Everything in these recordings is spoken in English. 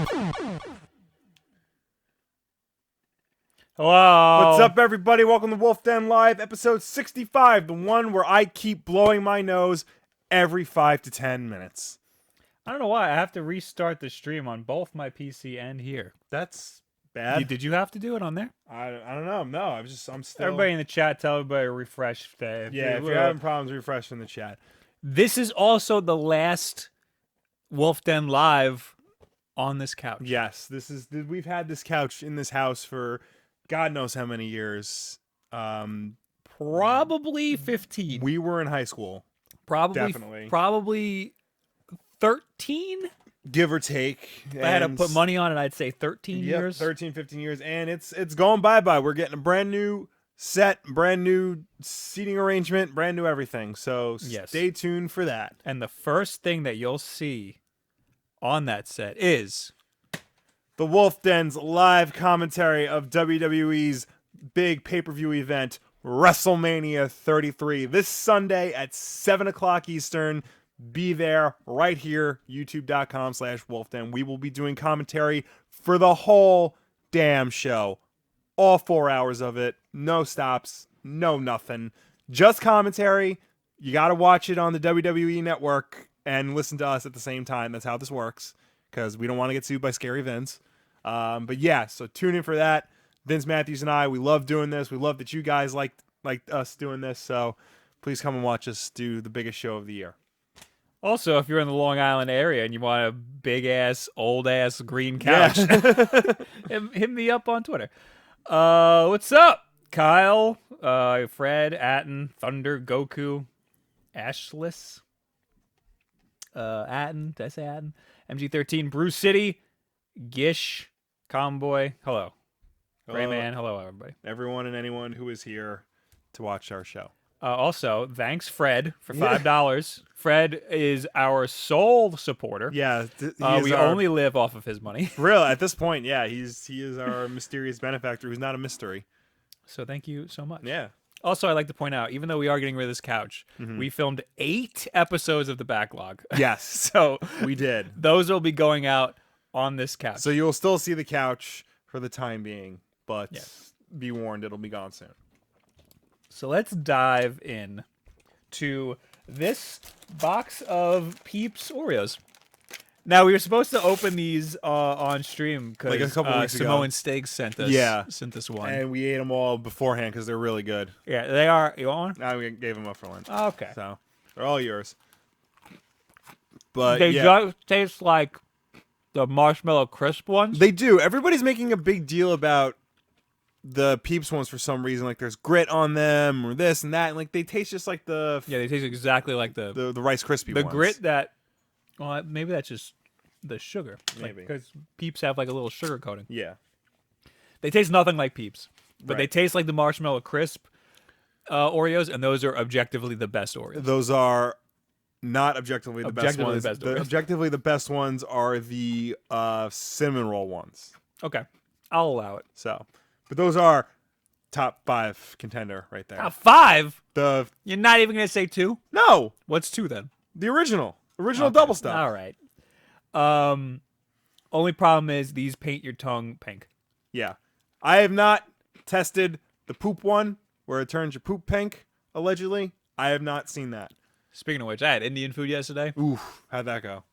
Hello. What's up, everybody? Welcome to Wolf Den Live, episode 65, the one where I keep blowing my nose every 5 to 10 minutes. I don't know why. I have to restart the stream on both my PC and here. That's bad. Did you have to do it on there? I don't know. No, I'm still... Everybody in the chat, tell everybody to refresh. Yeah, if you're having problems, refresh in the chat. This is also the last Wolf Den Live on this couch. Yes, we've had this couch in this house for God knows how many years. Probably 15. We were in high school. Probably 13? Give or take. If I had to put money on it, I'd say 13 years. 13, 15 years. And it's going bye-bye. We're getting a brand new set, brand new seating arrangement, brand new everything. So stay tuned for that. And the first thing that you'll see on that set is the Wolf Den's live commentary of WWE's big pay-per-view event, WrestleMania 33. This Sunday at 7 o'clock Eastern. Be there right here, youtube.com/wolfden. We will be doing commentary for the whole damn show. All 4 hours of it. No stops. No nothing. Just commentary. You got to watch it on the WWE network and listen to us at the same time. That's how this works, because we don't want to get sued by Scary Vince. But yeah, so tune in for that. Vince Matthews and I, we love doing this. We love that you guys like us doing this. So please come and watch us do the biggest show of the year. also, if you're in the Long Island area and you want a big-ass, old-ass green couch, hit me up on Twitter. What's up? Kyle, Fred, Atten, Thunder, Goku, Ashless, Atten, did I say Atten? MG13, Bruce City, Gish, Comboy, hello. Gray Man, hello, everybody. Everyone and anyone who is here to watch our show. Also, thanks, Fred, for $5. Fred is our sole supporter. Yeah. We only live off of his money. Really, at this point, yeah, he is our mysterious benefactor who's not a mystery. So thank you so much. Yeah. Also, I'd like to point out, even though we are getting rid of this couch, we filmed 8 episodes of the backlog. Yes. So we did. Those will be going out on this couch. So you'll still see the couch for the time being, but be warned, it'll be gone soon. So let's dive in to this box of Peeps Oreos. Now, we were supposed to open these on stream because like a couple weeks ago. Samoan Steaks sent us one. And we ate them all beforehand because they're really good. Yeah, they are. You want one? I gave them up for lunch. Oh, okay. So they're all yours. But they just taste like the marshmallow crisp ones. They do. Everybody's making a big deal about the Peeps ones for some reason. Like there's grit on them or this and that. And like they taste just like the... Yeah, they taste exactly like the Rice Krispie ones. The grit that... Well, maybe that's just the sugar. Maybe. Because Peeps have like a little sugar coating. Yeah. They taste nothing like Peeps. But they taste like the marshmallow crisp Oreos. And those are objectively the best Oreos. Those are not objectively the best ones. Objectively the best ones are the cinnamon roll ones. Okay. I'll allow it. So... But those are top 5 contender right there. Top 5? You're not even going to say 2? No. What's 2 then? The original double stuff. All right. Only problem is these paint your tongue pink. Yeah. I have not tested the poop one where it turns your poop pink, allegedly. I have not seen that. Speaking of which, I had Indian food yesterday. Oof. How'd that go?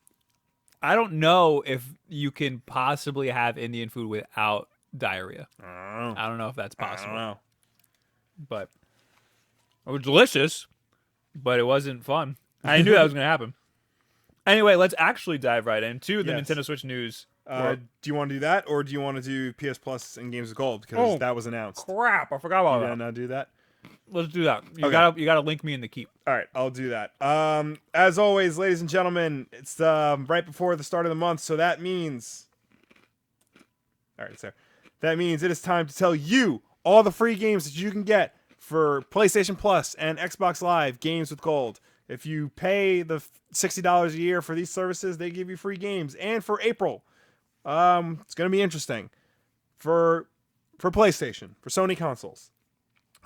I don't know if you can possibly have Indian food without diarrhea. I don't know if that's possible. I don't know. But it was delicious, but it wasn't fun. I knew that was going to happen. Anyway, let's actually dive right into the Nintendo Switch news. Do you want to do that, or do you want to do PS Plus and Games of Gold? Because that was announced. Crap, I forgot about that. Did I not do that? Let's do that. You gotta link me in the keep. All right, I'll do that. As always, ladies and gentlemen, it's right before the start of the month, so that means... All right, sir. That means it is time to tell you all the free games that you can get for PlayStation Plus and Xbox Live Games with Gold. If you pay the $60 a year for these services, they give you free games. And for April, it's going to be interesting. For PlayStation, for Sony consoles,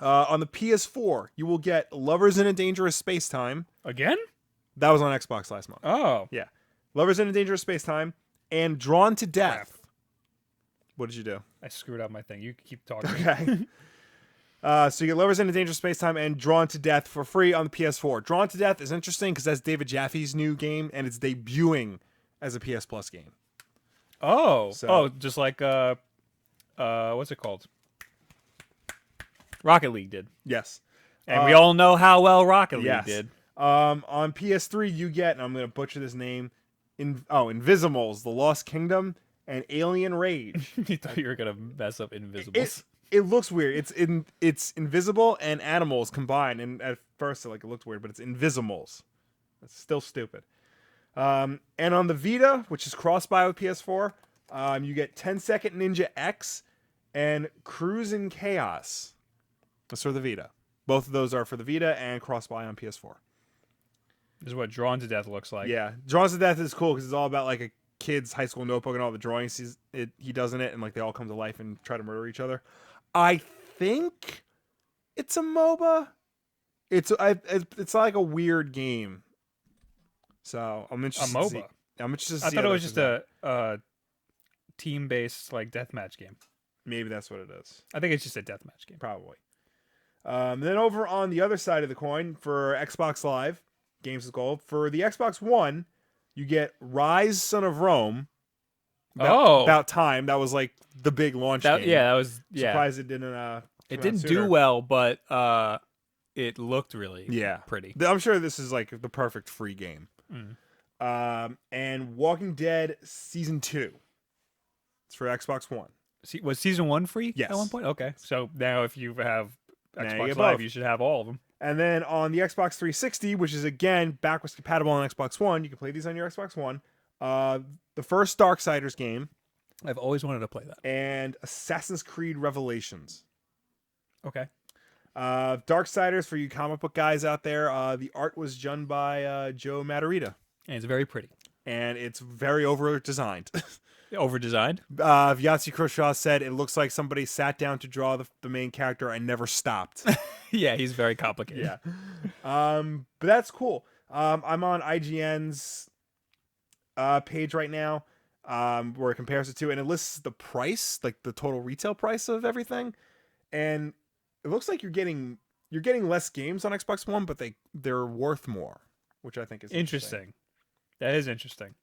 on the PS4, you will get Lovers in a Dangerous Space-Time. Again? That was on Xbox last month. Oh. Yeah. Lovers in a Dangerous Space-Time. and Drawn to Death. Crap. What did you do? I screwed up my thing. You keep talking. Okay. So you get Lovers in a Dangerous Space Time and Drawn to Death for free on the PS4. Drawn to Death is interesting because that's David Jaffe's new game, and it's debuting as a PS Plus game. Oh, So- just like what's it called? Rocket League did, Yes. and we all know how well Rocket League Yes. did. On PS3, you get, and I'm going to butcher this name, Invisimals, The Lost Kingdom, and Alien Rage. You thought you were gonna mess up Invisibles. It looks weird. It's invisible and animals combined, and at first it looked weird, but it's Invisimals. It's still stupid. And on the Vita, which is cross-buy with PS4, you get 10-Second Ninja X and Cruisin' Chaos. That's for the Vita. Both of those are for the Vita and cross-buy on PS4. This is what Drawn to Death looks like. Yeah, Drawn to Death is cool because it's all about like a kid's high school notebook and all the drawings he does in it, and like they all come to life and try to murder each other. I think it's a MOBA. It's like a weird game. So I'm interested. A To see, MOBA? I'm interested. To see I thought how it was that just comes out. a team-based like deathmatch game. Maybe that's what it is. I think it's just a deathmatch game. Probably. Then over on the other side of the coin for Xbox Live, Games with Gold, for the Xbox One, you get Rise: Son of Rome. About time. That was like the big launch game. Yeah, that was Surprised it didn't. It come out didn't sooner. do well, but it looked really pretty. I'm sure this is like the perfect free game. And Walking Dead Season 2. It's for Xbox One. Was Season 1 free Yes. at one point? Okay. So now if you have Now you Xbox get Live, both. you should have all of them. And then on the Xbox 360, which is again backwards compatible on Xbox One, you can play these on your Xbox One. The first Darksiders game I've always wanted to play that. and Assassin's Creed Revelations. Okay. Darksiders, for you comic book guys out there, the art was done by Joe Matarita, And it's very pretty. and it's very over designed. Over designed. Yahtzee Croshaw said it looks like somebody sat down to draw the main character and never stopped. Yeah, he's very complicated. Yeah. But that's cool. I'm on IGN's page right now, where it compares it to, and it lists the price, like the total retail price of everything, and it looks like you're getting less games on Xbox One, but they're worth more, which I think is interesting. That is interesting.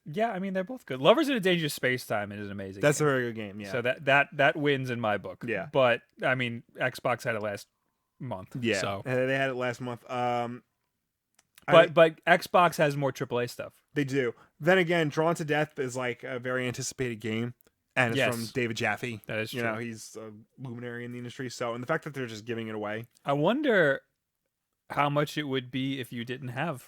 Yeah, I mean they're both good. Lovers in a Dangerous Space Time is an amazing. That's game. a very good game. Yeah. So that wins in my book. Yeah. But I mean, Xbox had it last month. Yeah. So. And they had it last month. But Xbox has more AAA stuff. They do. Then again, Drawn to Death is like a very anticipated game, and it's Yes. from David Jaffe. That is You true. know, he's a luminary in the industry. So, and the fact that they're just giving it away. I wonder how much it would be if you didn't have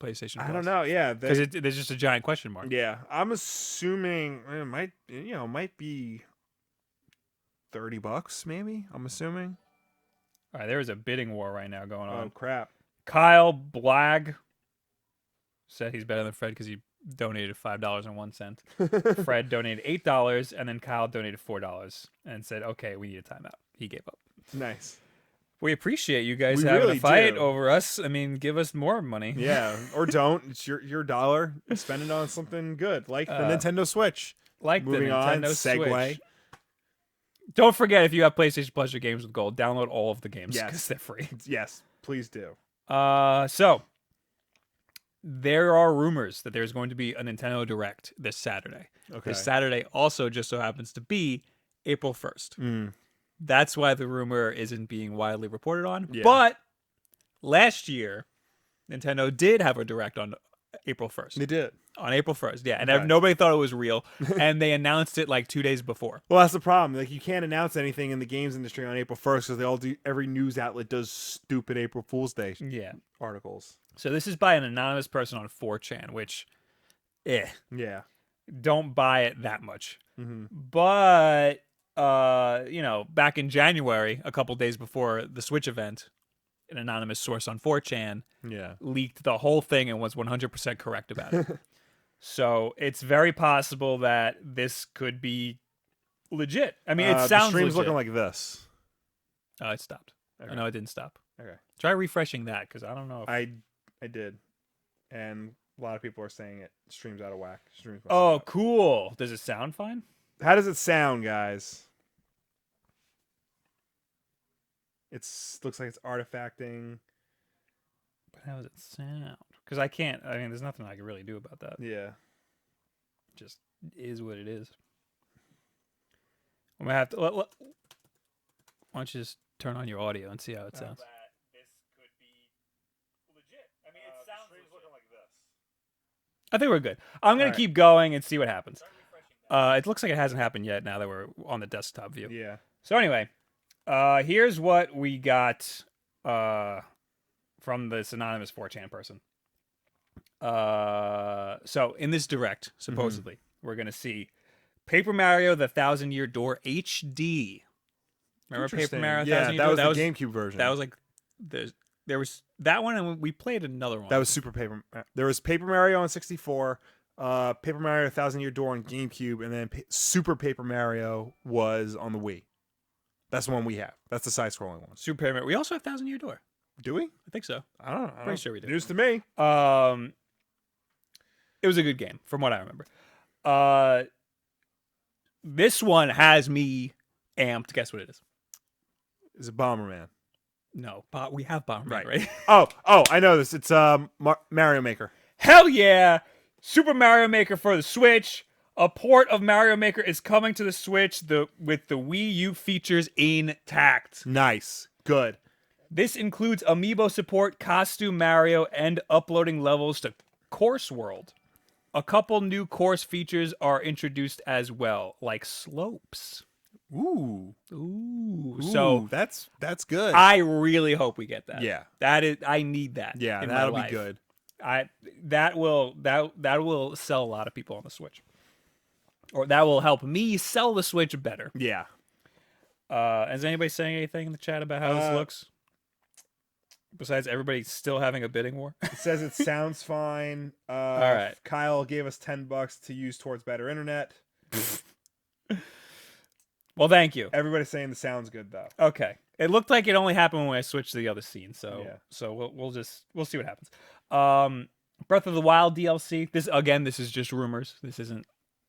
PlayStation Plus. I don't know. Yeah. Because there's just a giant question mark. Yeah. I'm assuming it might be $30 maybe. I'm assuming. All right, there is a bidding war right now going on. Oh crap. Kyle Blag said he's better than Fred because he donated $5.01. Fred donated $8, and then Kyle donated $4 and said, "Okay, we need a timeout." He gave up. Nice. We appreciate you guys We having really a fight do. over us. I mean, give us more money. Yeah. Or don't. It's your dollar. Spend it on something good, like the Nintendo Switch. Like Moving the on. Nintendo Segue. Switch. Don't forget, if you have PlayStation Plus or Games with Gold, download all of the games Yes. because they're free. Yes. Please do. So there are rumors that there's going to be a Nintendo Direct this Saturday. Okay. This Saturday also just so happens to be April 1st. Mm. That's why the rumor isn't being widely reported on. Yeah. But last year, Nintendo did have a Direct on April 1st. They did. On April 1st, yeah. And Okay. nobody thought it was real. And they announced it like 2 days before. Well, that's the problem. Like, you can't announce anything in the games industry on April 1st because they all do. Every news outlet does stupid April Fool's Day Yeah. articles. So this is by an anonymous person on 4chan, which, Yeah. don't buy it that much. Mm-hmm. But back in January, a couple days before the Switch event, an anonymous source on 4chan Yeah. leaked the whole thing and was 100% correct about it. So it's very possible that this could be legit. I mean, it the sounds stream's legit. looking like this. Oh, it stopped. Okay. Oh, no, it didn't stop. Okay. Try refreshing that because I don't know. If... I did. and a lot of people are saying it streams out of whack. Streams Oh, cool. Does it sound fine? How does it sound, guys? Looks like it's artifacting. But how does it sound? Because I can't. I mean, there's nothing I can really do about that. Yeah. Just is what it is. I'm gonna have to. Why don't you just turn on your audio and see how it sounds? This could be legit. I mean, it sounds looking like this. I think we're good. I'm gonna All right. keep going and see what happens. It looks like it hasn't happened yet. Now that we're on the desktop view. Yeah. So anyway, here's what we got from this anonymous 4chan person. So in this direct, supposedly, we're gonna see Paper Mario: The Thousand Year Door HD. Remember Paper Interesting. Mario: Yeah, Thousand Year that Door? was the GameCube version. That was like there was that one, and we played another one. That was Super Paper. There was Paper Mario on 64, Paper Mario: Thousand Year Door on GameCube, and then Super Paper Mario was on the Wii. That's the one we have. That's the side-scrolling one. Super Paper Mario. We also have Thousand Year Door. Do we? I think so. I don't know. Pretty sure we do. News to me. It was a good game, from what I remember. This one has me amped. Guess what it is? Is it Bomberman? No, we have Bomberman, Right. right? Oh, I know this. It's Mario Maker. Hell yeah! Super Mario Maker for the Switch. A port of Mario Maker is coming to the Switch with the Wii U features intact. Nice. Good. This includes amiibo support, Costume Mario, and uploading levels to Course World. A couple new course features are introduced as well, like slopes. Ooh. Ooh. So that's good. I really hope we get that. Yeah. I need that. Yeah, in that'll my be life. good. That will sell a lot of people on the Switch. Or that will help me sell the Switch better. Yeah. Is anybody saying anything in the chat about how this looks? Besides everybody still having a bidding war? It says it sounds fine. All right. Kyle gave us $10 to use towards better internet. Well, thank you. Everybody's saying the sound's good though. Okay. It looked like it only happened when I switched to the other scene, so Yeah. so we'll see what happens. Breath of the Wild DLC. This is just rumors. This isn't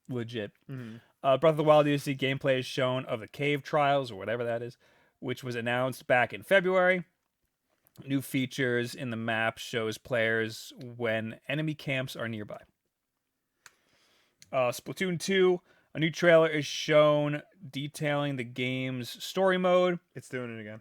legit. Breath of the Wild DLC gameplay is shown of the cave trials or whatever that is, which was announced back in February. New features in the map shows players when enemy camps are nearby. Splatoon 2, a new trailer is shown detailing the game's story mode. It's doing it again.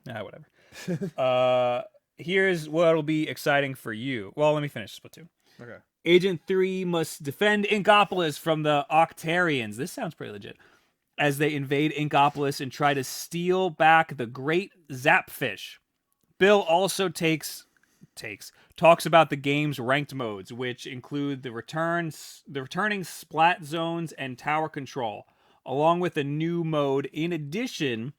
Whatever. Here's what'll be exciting for you. Well, let me finish Splatoon. Okay. Agent 3 must defend Inkopolis from the Octarians. This sounds pretty legit. As they invade Inkopolis and try to steal back the Great Zapfish. Bill also talks about the game's ranked modes, which include the returning splat zones and tower control, along with a new mode. In addition,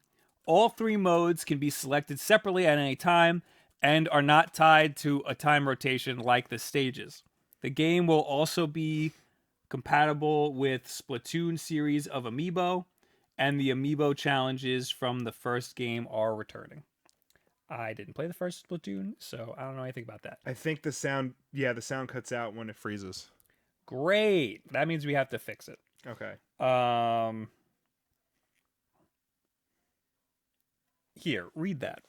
all three modes can be selected separately at any time and are not tied to a time rotation like the stages. The game will also be compatible with Splatoon series of amiibo, and the amiibo challenges from the first game are returning. I didn't play the first Splatoon, so I don't know anything about that. I think the sound cuts out when it freezes. Great. That means we have to fix it. Okay. Here, read that.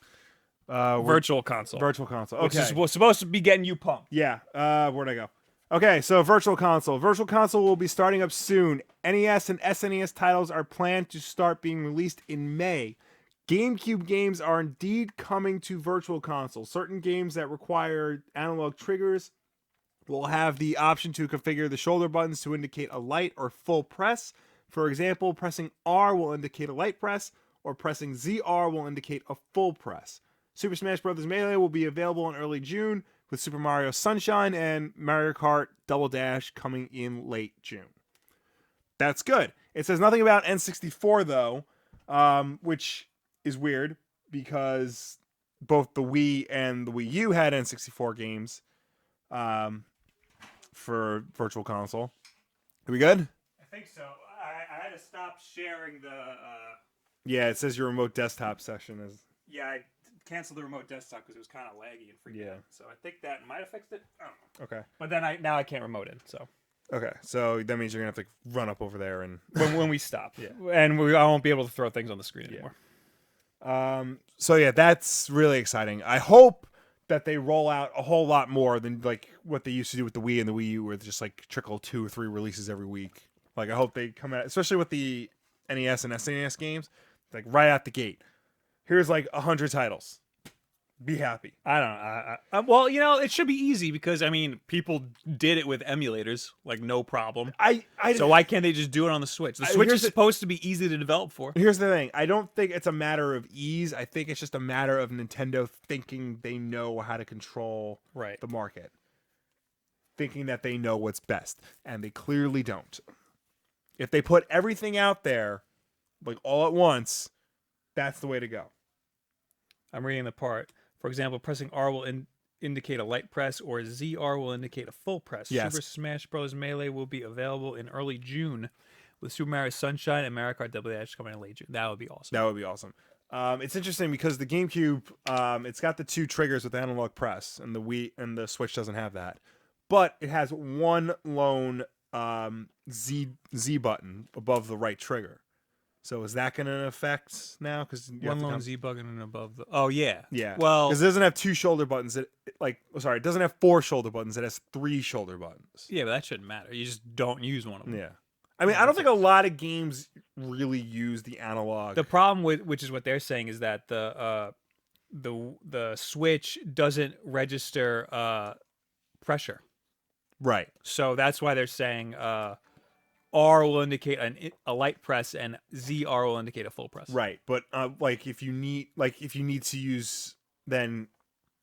Virtual Console. Virtual Console. Which Okay. is supposed to be getting you pumped. Yeah. Where'd I go? Okay, so Virtual Console. Virtual Console will be starting up soon. NES and SNES titles are planned to start being released in May. GameCube games are indeed coming to Virtual Console. Certain games that require analog triggers will have the option to configure the shoulder buttons to indicate a light or full press. For example, pressing R will indicate a light press, or pressing ZR will indicate a full press. Super Smash Bros. Melee will be available in early June, with Super Mario Sunshine and Mario Kart Double Dash coming in late June. That's good. It says nothing about N64 though, which is weird because both the Wii and the Wii U had N64 games for Virtual Console. Are we good? I think so. I had to stop sharing the... Yeah, it says your remote desktop session is... Yeah, I canceled the remote desktop because it was kind of laggy and freaking Yeah. out. So I think that might have fixed it. I don't know. Okay. But then now I can't remote it. So Okay. So that means you're gonna have to run up over there and. when we stop, Yeah. and I won't be able to throw things on the screen anymore. So yeah, that's really exciting. I hope that they roll out a whole lot more than like what they used to do with the Wii and the Wii U, where they just like trickle 2 or 3 releases every week. Like I hope they come out, especially with the NES and SNES games, like right out the gate. Here's like 100 titles. Be happy. I don't know. Well, you know, it should be easy because I mean, people did it with emulators, like no problem. So why can't they just do it on the Switch? The Switch is supposed to be easy to develop for. Here's the thing. I don't think it's a matter of ease. I think it's just a matter of Nintendo thinking they know how to control the market. Thinking that they know what's best. And they clearly don't. If they put everything out there, like all at once, that's the way to go. I'm reading the part. For example, pressing R will indicate a light press, or ZR will indicate a full press. Yes. Super Smash Bros. Melee will be available in early June, with Super Mario Sunshine and Mario Kart Double Dash coming in late June. That would be awesome. That would be awesome. It's interesting because the GameCube, it's got the 2 triggers with analog press, and the Wii and the Switch doesn't have that. But it has one lone Z button above the right trigger. So is that going to affect now? Because one lone Z button and above the. Oh yeah. Yeah. Well, because it doesn't have 2 shoulder buttons. It doesn't have 4 shoulder buttons. It has 3 shoulder buttons. Yeah, but that shouldn't matter. You just don't use one of them. Yeah. I mean, I don't think a lot of games really use the analog. The problem with, which is what they're saying, is that the Switch doesn't register pressure. Right. So that's why they're saying R will indicate a light press and ZR will indicate a full press. Right. But if you need to use then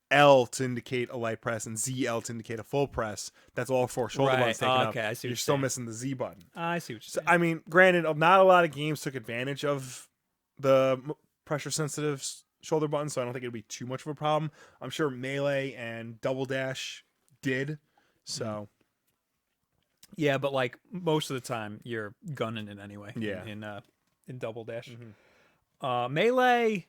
L to indicate a light press and ZL to indicate a full press, that's all 4 shoulder buttons taken up. Okay, I see. You're still missing the Z button. I see what you're saying. I mean, granted, not a lot of games took advantage of the pressure sensitive shoulder buttons, so I don't think it'd be too much of a problem. I'm sure Melee and Double Dash did. So yeah, but like most of the time you're gunning it anyway. Yeah. In Double Dash. Melee.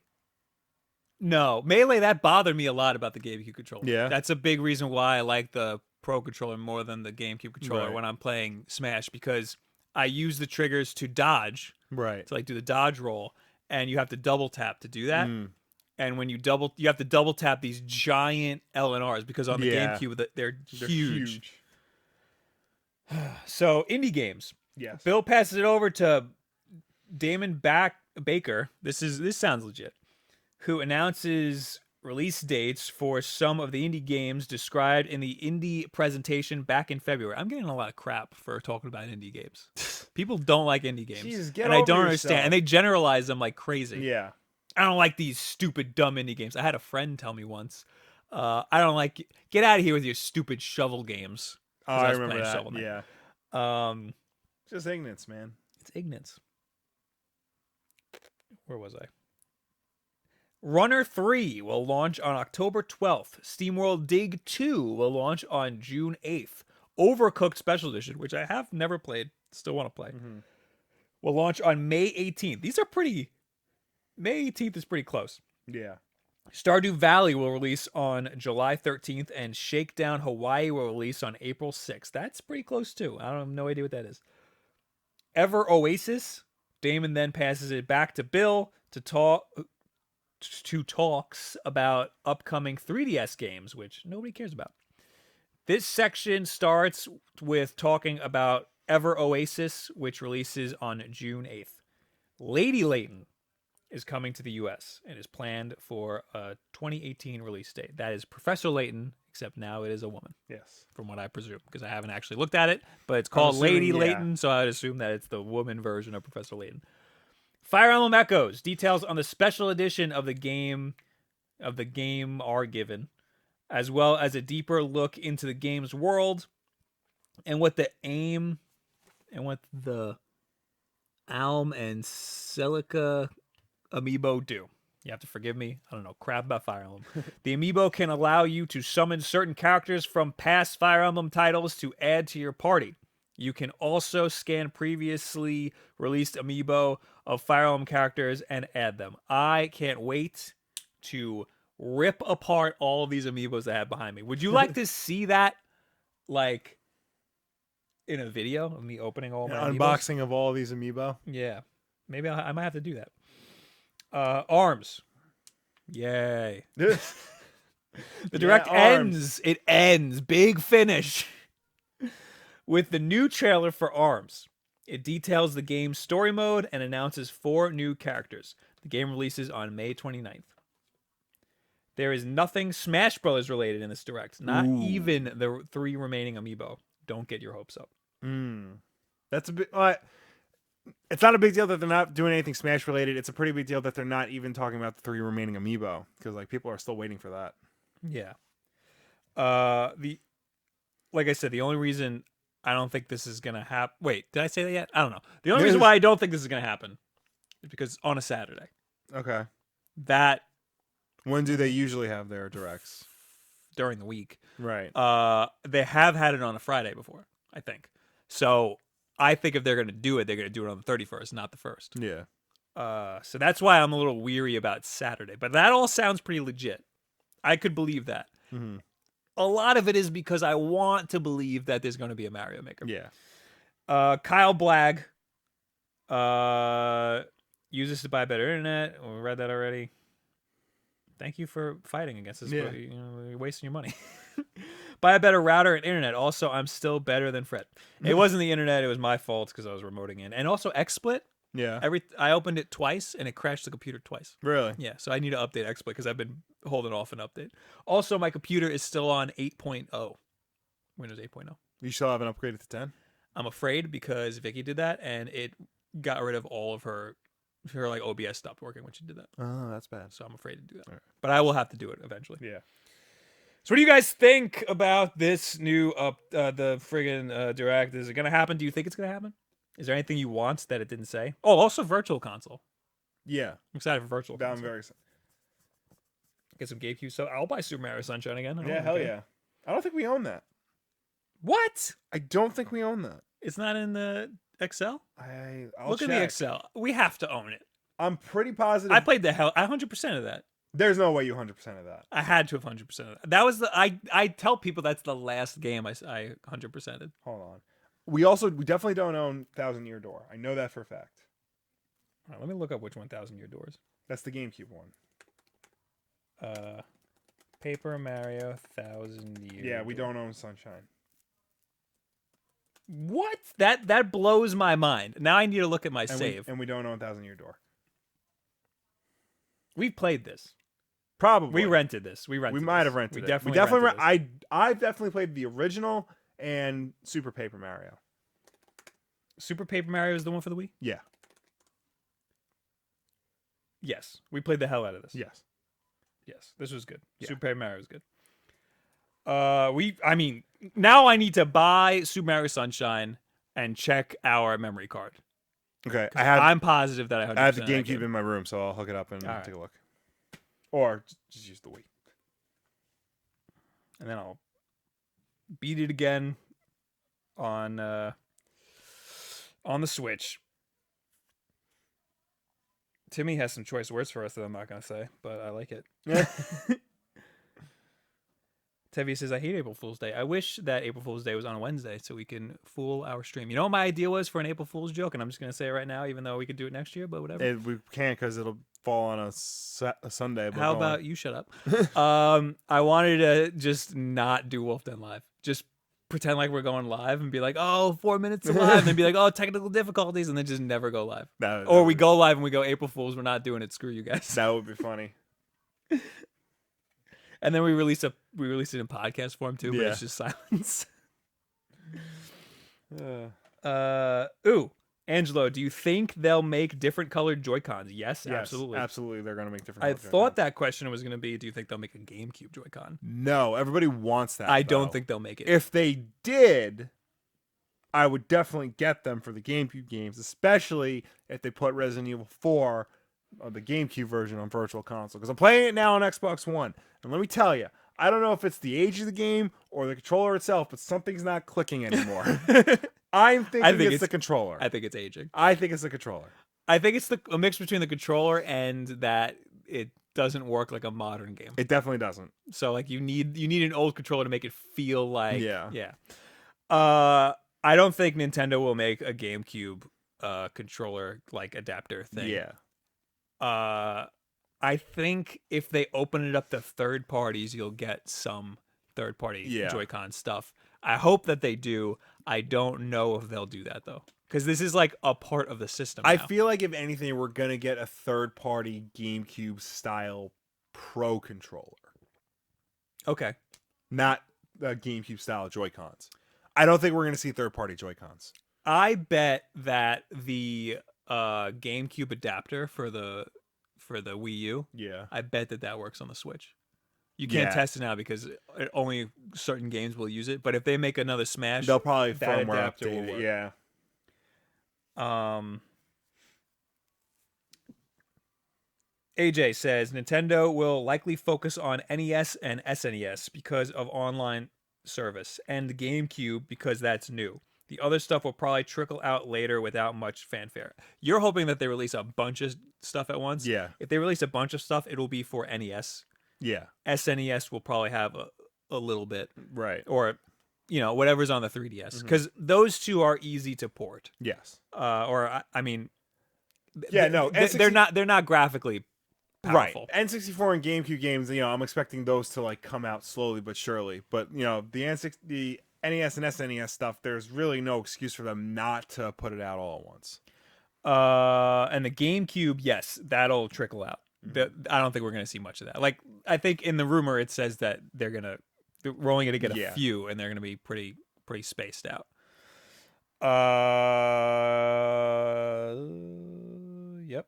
No, Melee, that bothered me a lot about the GameCube controller. Yeah. That's a big reason why I like the Pro controller more than the GameCube controller Right. when I'm playing Smash, because I use the triggers to dodge, right. to like do the dodge roll, and you have to double tap to do that. And when you have to double tap these giant L and R's, because on the GameCube they're huge. So indie games. Yes. Bill passes it over to Damon Baker. This sounds legit. Who announces release dates for some of the indie games described in the indie presentation back in February. I'm getting a lot of crap for talking about indie games. People don't like indie games. Jesus, get and I over don't yourself. understand. And they generalize them like crazy. Yeah. I don't like these stupid, dumb indie games. I had a friend tell me once, I don't like, get out of here with your stupid shovel games. Oh, I remember that. Shovel Knight. Yeah. Just ignorance, man. It's ignorance. Where was I? Runner 3 will launch on October 12th. SteamWorld Dig 2 will launch on June 8th. Overcooked Special Edition, which I have never played, still want to play, will launch on May 18th. These are pretty... May 18th is pretty close. Yeah. Stardew Valley will release on July 13th, and Shakedown Hawaii will release on April 6th. That's pretty close, too. I have no idea what that is. Ever Oasis. Damon then passes it back to Bill to talks about upcoming 3DS games, which nobody cares about. This section starts with talking about Ever Oasis, which releases on June 8th. Lady Layton is coming to the US and is planned for a 2018 release date. That is Professor Layton, except now it is a woman. Yes. From what I presume, because I haven't actually looked at it, but it's called Lady Layton, so I'd assume that it's the woman version of Professor Layton. Fire Emblem Echoes. Details on the special edition of the game are given, as well as a deeper look into the game's world and what the aim and what the Alm and Celica amiibo do. You have to forgive me. I don't know crap about Fire Emblem. The amiibo can allow you to summon certain characters from past Fire Emblem titles to add to your party. You can also scan previously released amiibo of Fire Emblem characters and add them. I can't wait to rip apart all of these amiibos I have behind me. Would you like to see that, like, in a video of me opening all An my amiibos? unboxing of all these amiibo. Yeah, maybe I might have to do that. Arms, yay! The direct ends. It ends. Big finish with the new trailer for Arms. It details the game's story mode and announces 4 new characters. The game releases on May 29th. There is nothing Smash Brothers related in this direct. Not even the 3 remaining amiibo. Don't get your hopes up. That's a bit. It's not a big deal that they're not doing anything Smash related. It's a pretty big deal that they're not even talking about the 3 remaining amiibo because like people are still waiting for that. Yeah. Like I said, the only reason I don't think this is gonna happen. Wait, did I say that yet? I don't know. The only reason why I don't think this is gonna happen is because on a Saturday. Okay. That When do they usually have their directs? during the week. Right. They have had it on a Friday before, I think. So I think if they're gonna do it, they're gonna do it on the 31st, not the 1st. Yeah. So that's why I'm a little weary about Saturday. But that all sounds pretty legit. I could believe that. Mm-hmm. A lot of it is because I want to believe that there's going to be a Mario Maker. Yeah. Kyle Blagg uses to buy better internet. We read that already. Thank you for fighting against this. Yeah. But, you're wasting your money. Buy a better router and internet. Also, I'm still better than Fred. It wasn't the internet. It was my fault because I was remoting in. And also, XSplit. Yeah. I opened it twice and it crashed the computer twice. Really? Yeah, so I need to update XSplit because I've been holding off an update. Also, my computer is still on 8.0. Windows 8.0. You still haven't upgraded to 10? I'm afraid because Vicky did that and it got rid of all of her like OBS stopped working when she did that. Oh, that's bad. So I'm afraid to do that. Right. But I will have to do it eventually. Yeah. So what do you guys think about this new the friggin' direct? Is it going to happen? Do you think it's going to happen? Is there anything you want that it didn't say? Oh, also Virtual Console. Yeah. I'm excited for Virtual I'm Console. very. Get some GameCube. So I'll buy Super Mario Sunshine again. I don't Yeah, hell care. yeah. I don't think we own that. What? I don't think we own that. It's not in the Excel? I'll Look check. in the Excel. We have to own it. I'm pretty positive. I played the hell. I 100% of that. There's no way you 100% of that. I had to have 100% of that. That was the. I tell people that's the last game I 100%ed. Hold on. We definitely don't own 1,000 Year Door. I know that for a fact. All right, let me look up which 1,000 Year Doors. That's the GameCube one. Paper Mario 1,000 Year. Yeah, we don't own Sunshine. What? That blows my mind. Now I need to look at my And save. we don't own 1,000 Year Door. We've played this. Probably. We rented this. We might have rented We it. definitely rented rented this. I've definitely played the original and Super Paper Mario. Super Paper Mario is the one for the Wii? Yeah. Yes. We played the hell out of this. Yes. Yes. This was good. Yeah. Super Paper Mario was good. I mean, now I need to buy Super Mario Sunshine and check our memory card. Okay. I'm positive that I I have the 100% GameCube in my room, so I'll hook it up and All right. take a look. Or just use the Wii. And then I'll beat it again on the Switch. Timmy has some choice words for us that I'm not going to say, but I like it. Tevi says, I hate April Fool's Day. I wish that April Fool's Day was on a Wednesday so we can fool our stream. You know what my idea was for an April Fool's joke? And I'm just going to say it right now, even though we could do it next year, but whatever. We can't because it'll fall on a Sunday. But How about you shut up? I wanted to just not do Wolf Den Live. Just pretend like we're going live and be like, oh, 4 minutes to live. And then be like, oh, technical difficulties. And then just never go live. Or we go live and we go, April Fools, we're not doing it. Screw you guys. That would be funny. And then we release it in podcast form too, but Yeah. it's just silence. Ooh, Angelo, do you think they'll make different colored Joy-Cons? Yes, absolutely. Absolutely, they're gonna make different. I colored thought Joy-Cons. that question was going to be, do you think they'll make a GameCube Joy-Con? No, everybody wants that. I don't though. think they'll make it. If they did, I would definitely get them for the GameCube games, especially if they put Resident Evil 4, the GameCube version, on Virtual Console. Because I'm playing it now on Xbox One, and let me tell you, I don't know if it's the age of the game or the controller itself, but something's not clicking anymore. I'm thinking it's the controller. I think it's aging. I think it's the controller. I think it's a mix between the controller and that it doesn't work like a modern game. It definitely doesn't. So like you need an old controller to make it feel like Yeah. I don't think Nintendo will make a GameCube controller like adapter thing. Yeah. I think if they open it up to third parties, you'll get some third party Joy-Con stuff. I hope that they do. I don't know if they'll do that though, because this is like a part of the system now. I feel like if anything, we're gonna get a third party GameCube style Pro controller. Okay. Not the GameCube style Joy-Cons. I don't think we're gonna see third party Joy-Cons. I bet that the GameCube adapter for the Wii U, I bet that works on the Switch. You can't test it now because only certain games will use it. But if they make another Smash, they'll probably that firmware adapter update will it. work. Yeah. AJ says Nintendo will likely focus on NES and SNES because of online service, and the GameCube because that's new. The other stuff will probably trickle out later without much fanfare. You're hoping that they release a bunch of stuff at once. Yeah. If they release a bunch of stuff, it'll be for NES. Yeah. SNES will probably have a little bit. Right. Or, whatever's on the 3DS. Because those two are easy to port. Yes. I mean... Yeah, no. They're not graphically powerful. Right. N64 and GameCube games, I'm expecting those to like come out slowly but surely. But, the NES and SNES stuff, there's really no excuse for them not to put it out all at once. And the GameCube, yes, that'll trickle out. I don't think we're going to see much of that. Like, I think in the rumor it says that we're only going to get a few, and they're going to be pretty spaced out. Yep.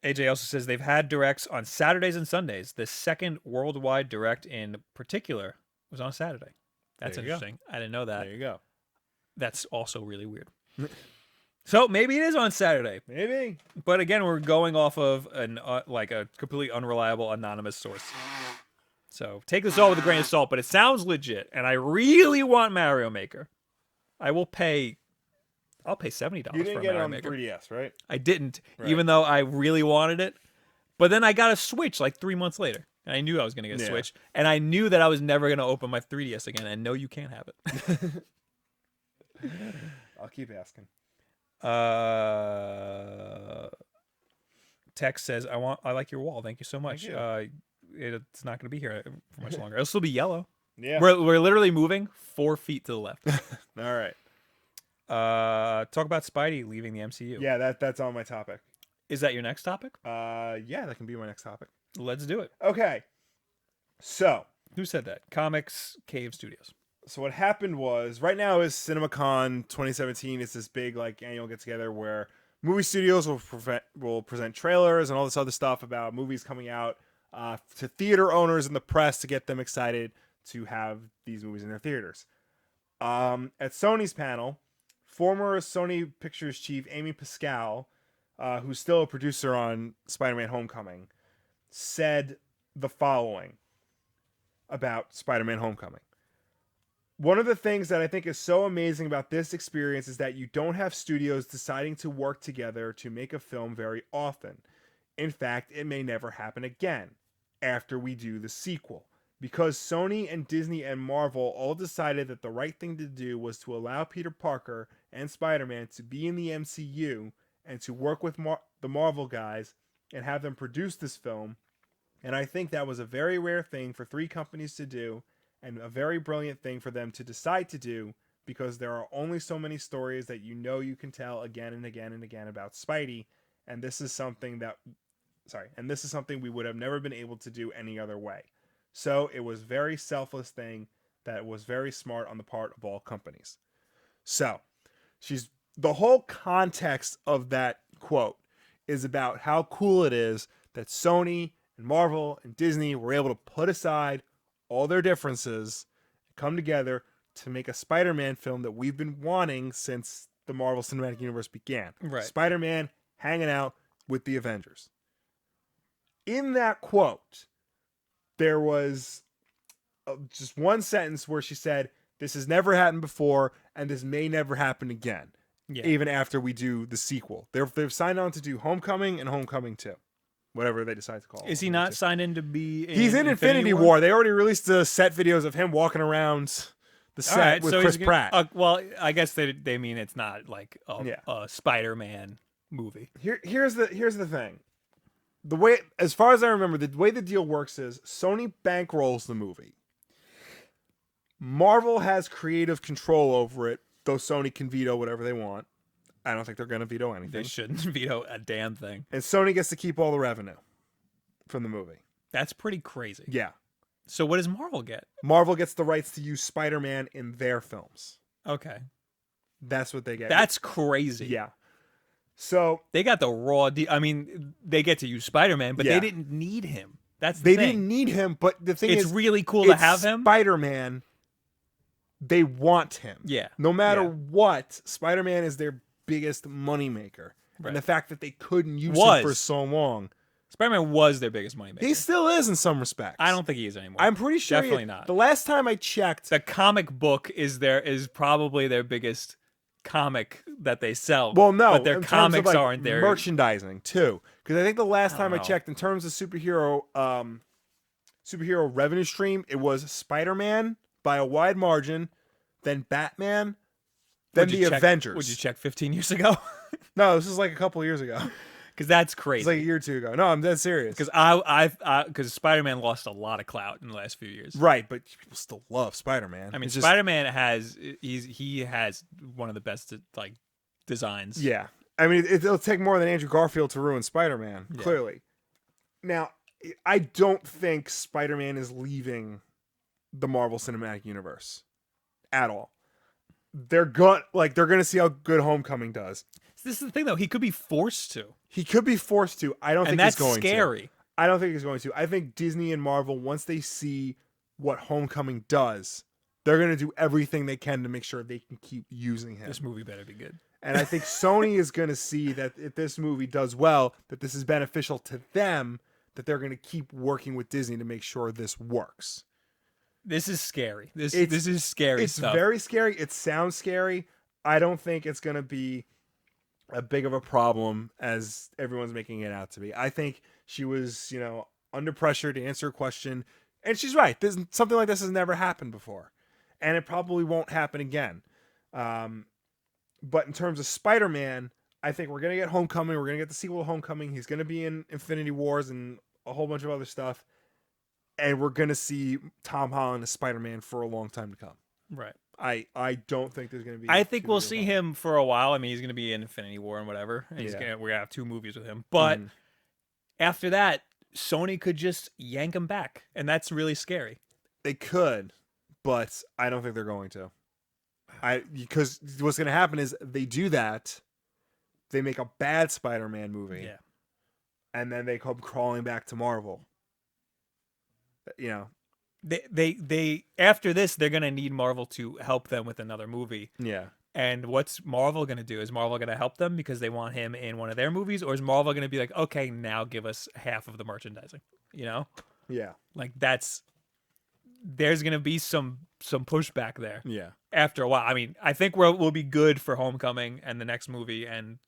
AJ also says they've had directs on Saturdays and Sundays. The second worldwide direct in particular was on Saturday. That's interesting. I didn't know that. There you go. That's also really weird. So maybe it is on Saturday. Maybe. But again, we're going off of a completely unreliable anonymous source. So take this all with a grain of salt, but it sounds legit, and I really want Mario Maker. I'll pay $70 for a Mario Maker. You didn't get it on the 3DS, right? I didn't, even though I really wanted it. But then I got a Switch like 3 months later. And I knew I was going to get a Switch, and I knew that I was never going to open my 3DS again. And no, you can't have it. I'll keep asking. Tex says, I like your wall. Thank you so much. It's not going to be here for much longer. It'll still be yellow. Yeah. We're literally moving 4 feet to the left. All right. Talk about Spidey leaving the MCU. Yeah, that's on my topic. Is that your next topic? Yeah, that can be my next topic. Let's do it. Okay. So. Who said that? Comics Cave Studios. So what happened was, right now is CinemaCon 2017. It's this big annual get together where movie studios will present trailers and all this other stuff about movies coming out to theater owners and the press to get them excited to have these movies in their theaters. At Sony's panel, former Sony Pictures chief Amy Pascal, who's still a producer on Spider-Man: Homecoming, said the following about Spider-Man: Homecoming. One of the things that I think is so amazing about this experience is that you don't have studios deciding to work together to make a film very often. In fact, it may never happen again after we do the sequel. Because Sony and Disney and Marvel all decided that the right thing to do was to allow Peter Parker and Spider-Man to be in the MCU and to work with the Marvel guys and have them produce this film. And I think that was a very rare thing for 3 companies to do, and a very brilliant thing for them to decide to do, because there are only so many stories that you can tell again and again and again about Spidey, and this is something we would have never been able to do any other way. So it was a very selfless thing that was very smart on the part of all companies. So the whole context of that quote is about how cool it is that Sony and Marvel and Disney were able to put aside all their differences, come together to make a Spider-Man film that we've been wanting since the Marvel Cinematic Universe began. Right. Spider-Man hanging out with the Avengers. In that quote, there was just one sentence where she said, "This has never happened before, and this may never happen again, even after we do the sequel." They've signed on to do Homecoming and Homecoming 2. whatever they decide to call it. Is he not signed in to be? He's in Infinity War. They already released the set videos of him walking around the set with Chris Pratt. Well, I guess they mean it's not like a Spider-Man movie. Here's the thing. The way, as far as I remember, the way the deal works is Sony bankrolls the movie. Marvel has creative control over it, though Sony can veto whatever they want. I don't think they're going to veto anything. They shouldn't veto a damn thing. And Sony gets to keep all the revenue from the movie. That's pretty crazy. Yeah. So what does Marvel get? Marvel gets the rights to use Spider-Man in their films. Okay. That's what they get. That's crazy. Yeah. So they got the raw deal. I mean, they get to use Spider-Man, but they didn't need him. That's the thing. They didn't need him, but the thing is, it's really cool to have him. Spider-Man, they want him. Yeah. No matter what, Spider-Man is their biggest moneymaker. Right. And the fact that they couldn't use him for so long. Spider-Man was their biggest moneymaker. He still is in some respects. I don't think he is anymore. I'm pretty sure Definitely not. The last time I checked, the comic book is probably their biggest comic that they sell. Well, no, but their comics aren't there. Merchandising too, because I think the last time I checked, in terms of superhero revenue stream, it was Spider-Man by a wide margin, then Batman, then the Avengers. Would you check 15 years ago? No, this is like a couple years ago. Because that's crazy. It's like a year or two ago. No, I'm dead serious. Because Spider-Man lost a lot of clout in the last few years. Right, but people still love Spider-Man. I mean, Spider-Man has one of the best designs. Yeah, I mean, it'll take more than Andrew Garfield to ruin Spider-Man. Yeah. Clearly. Now, I don't think Spider-Man is leaving the Marvel Cinematic Universe at all. They're gonna see how good Homecoming does. This is the thing, though. He could be forced to. He could be forced to. I don't think he's going to. And that's scary. I don't think he's going to. I think Disney and Marvel, once they see what Homecoming does, they're going to do everything they can to make sure they can keep using him. This movie better be good. And I think Sony is going to see that if this movie does well, that this is beneficial to them, that they're going to keep working with Disney to make sure this works. This is scary. This is scary stuff. It's very scary. It sounds scary. I don't think it's going to be a big of a problem as everyone's making it out to be. I think she was, under pressure to answer a question, and she's right. Something like this has never happened before, and it probably won't happen again. But in terms of Spider-Man, I think we're gonna get Homecoming. We're gonna get the sequel to Homecoming. He's gonna be in Infinity Wars and a whole bunch of other stuff, and we're gonna see Tom Holland as Spider-Man for a long time to come. Right. I don't think there's going to be... I think we'll see him for a while. I mean, he's going to be in Infinity War and whatever. And we're going to have 2 movies with him. But after that, Sony could just yank him back. And that's really scary. They could, but I don't think they're going to. Because what's going to happen is they do that. They make a bad Spider-Man movie. Yeah. And then they come crawling back to Marvel. They after this, they're gonna need Marvel to help them with another movie. Yeah. And what's Marvel gonna do? Is Marvel gonna help them because they want him in one of their movies, or is Marvel gonna be like, okay, now give us half of the merchandising? Yeah. Like there's gonna be some pushback there. Yeah. After a while, I mean, I think we'll be good for Homecoming and the next movie and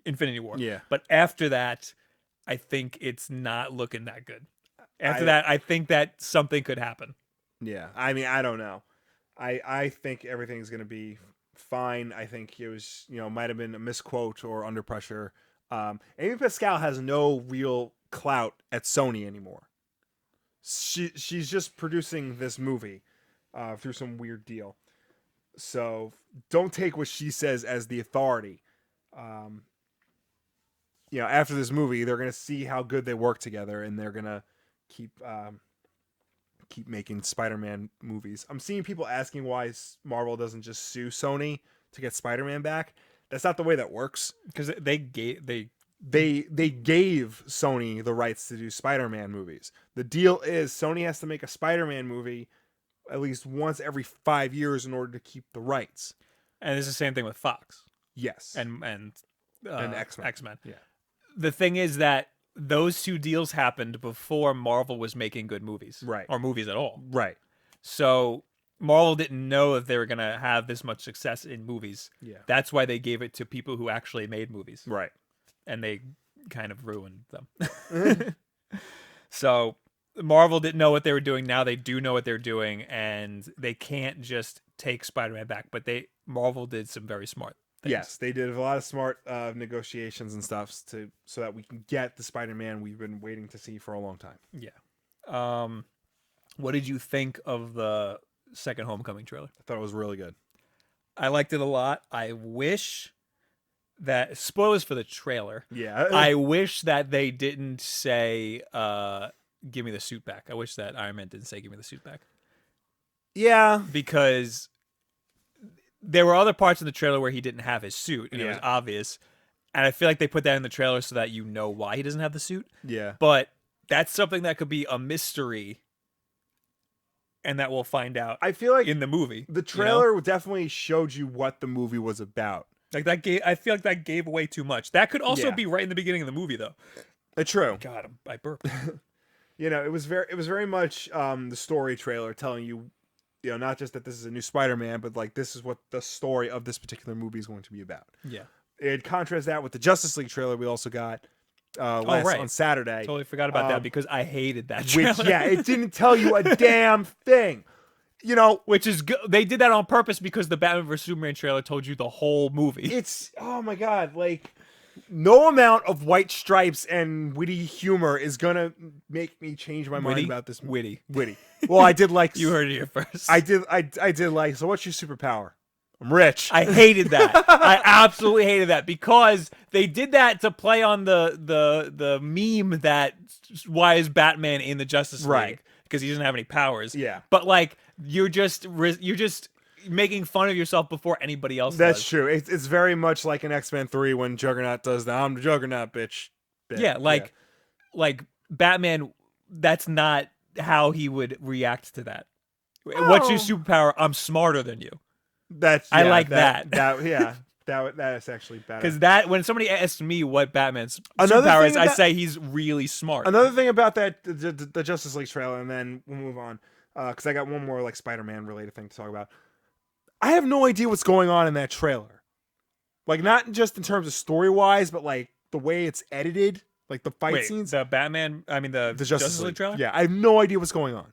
Infinity War. Yeah. But after that, I think it's not looking that good. After that, I think that something could happen. Yeah. I mean, I don't know. I think everything's going to be fine. I think it was, might have been a misquote or under pressure. Amy Pascal has no real clout at Sony anymore. She's just producing this movie through some weird deal. So don't take what she says as the authority. After this movie, they're going to see how good they work together, and they're going to keep making Spider-Man movies. I'm seeing people asking why Marvel doesn't just sue Sony to get Spider-Man back. That's not the way that works, because they gave Sony the rights to do Spider-Man movies. The deal is Sony has to make a Spider-Man movie at least once every 5 years in order to keep the rights. And it's the same thing with Fox. Yes. And X-Men. X-Men. Yeah. The thing is that those 2 deals happened before Marvel was making good movies. Right. Or movies at all. Right. So Marvel didn't know if they were going to have this much success in movies. Yeah. That's why they gave it to people who actually made movies. Right. And they kind of ruined them. So Marvel didn't know what they were doing. Now they do know what they're doing, and they can't just take Spider-Man back. But Marvel did some very smart things. Yes, they did a lot of smart negotiations and stuff so that we can get the Spider-Man we've been waiting to see for a long time. Yeah. What did you think of the second Homecoming trailer? I thought it was really good. I liked it a lot. I wish that, spoilers for the trailer. Yeah. I wish that they didn't say, give me the suit back. I wish that Iron Man didn't say, give me the suit back. Yeah. Because there were other parts in the trailer where he didn't have his suit, and it was Yeah. obvious. And I feel like they put that in the trailer so that you know why he doesn't have the suit. Yeah. But that's something that could be a mystery, and that we'll find out I feel like in the movie. the trailer definitely showed you what the movie was about. Like that I feel like that gave away too much. That could also Yeah. be right in the beginning of the movie, though. True. God, I burped. It was very much the story trailer telling you, not just that this is a new Spider-Man, but like this is what the story of this particular movie is going to be about. Yeah. It contrasts that with the Justice League trailer we also got on Saturday. Totally forgot about that because I hated that trailer. Which, it didn't tell you a damn thing. Which is good. They did that on purpose because the Batman vs Superman trailer told you the whole movie. It's, oh my God, like, no amount of white stripes and witty humor is gonna make me change my mind about this movie. Witty. Well, I did like... You heard it here first. I did like, so what's your superpower? I'm rich. I hated that. I absolutely hated that because they did that to play on the meme that why is Batman in the Justice League? Right. Because he doesn't have any powers. Yeah. But like you're just making fun of yourself before anybody else That's does. true. It's very much like in X-Men 3 when Juggernaut does the I'm the Juggernaut, bitch. bit. Yeah, like Batman, that's not how he would react to that. What's your superpower? I'm smarter than you. I like that. That is actually better. Because when somebody asks me what Batman's Another superpower thing is, I say he's really smart. Another thing about that, the Justice League trailer, and then we'll move on, because I got one more like Spider-Man related thing to talk about. I have no idea what's going on in that trailer. Like, not just in terms of story-wise, but like the way it's edited, like the fight scenes. The Batman, I mean the Justice League trailer? Yeah, I have no idea what's going on.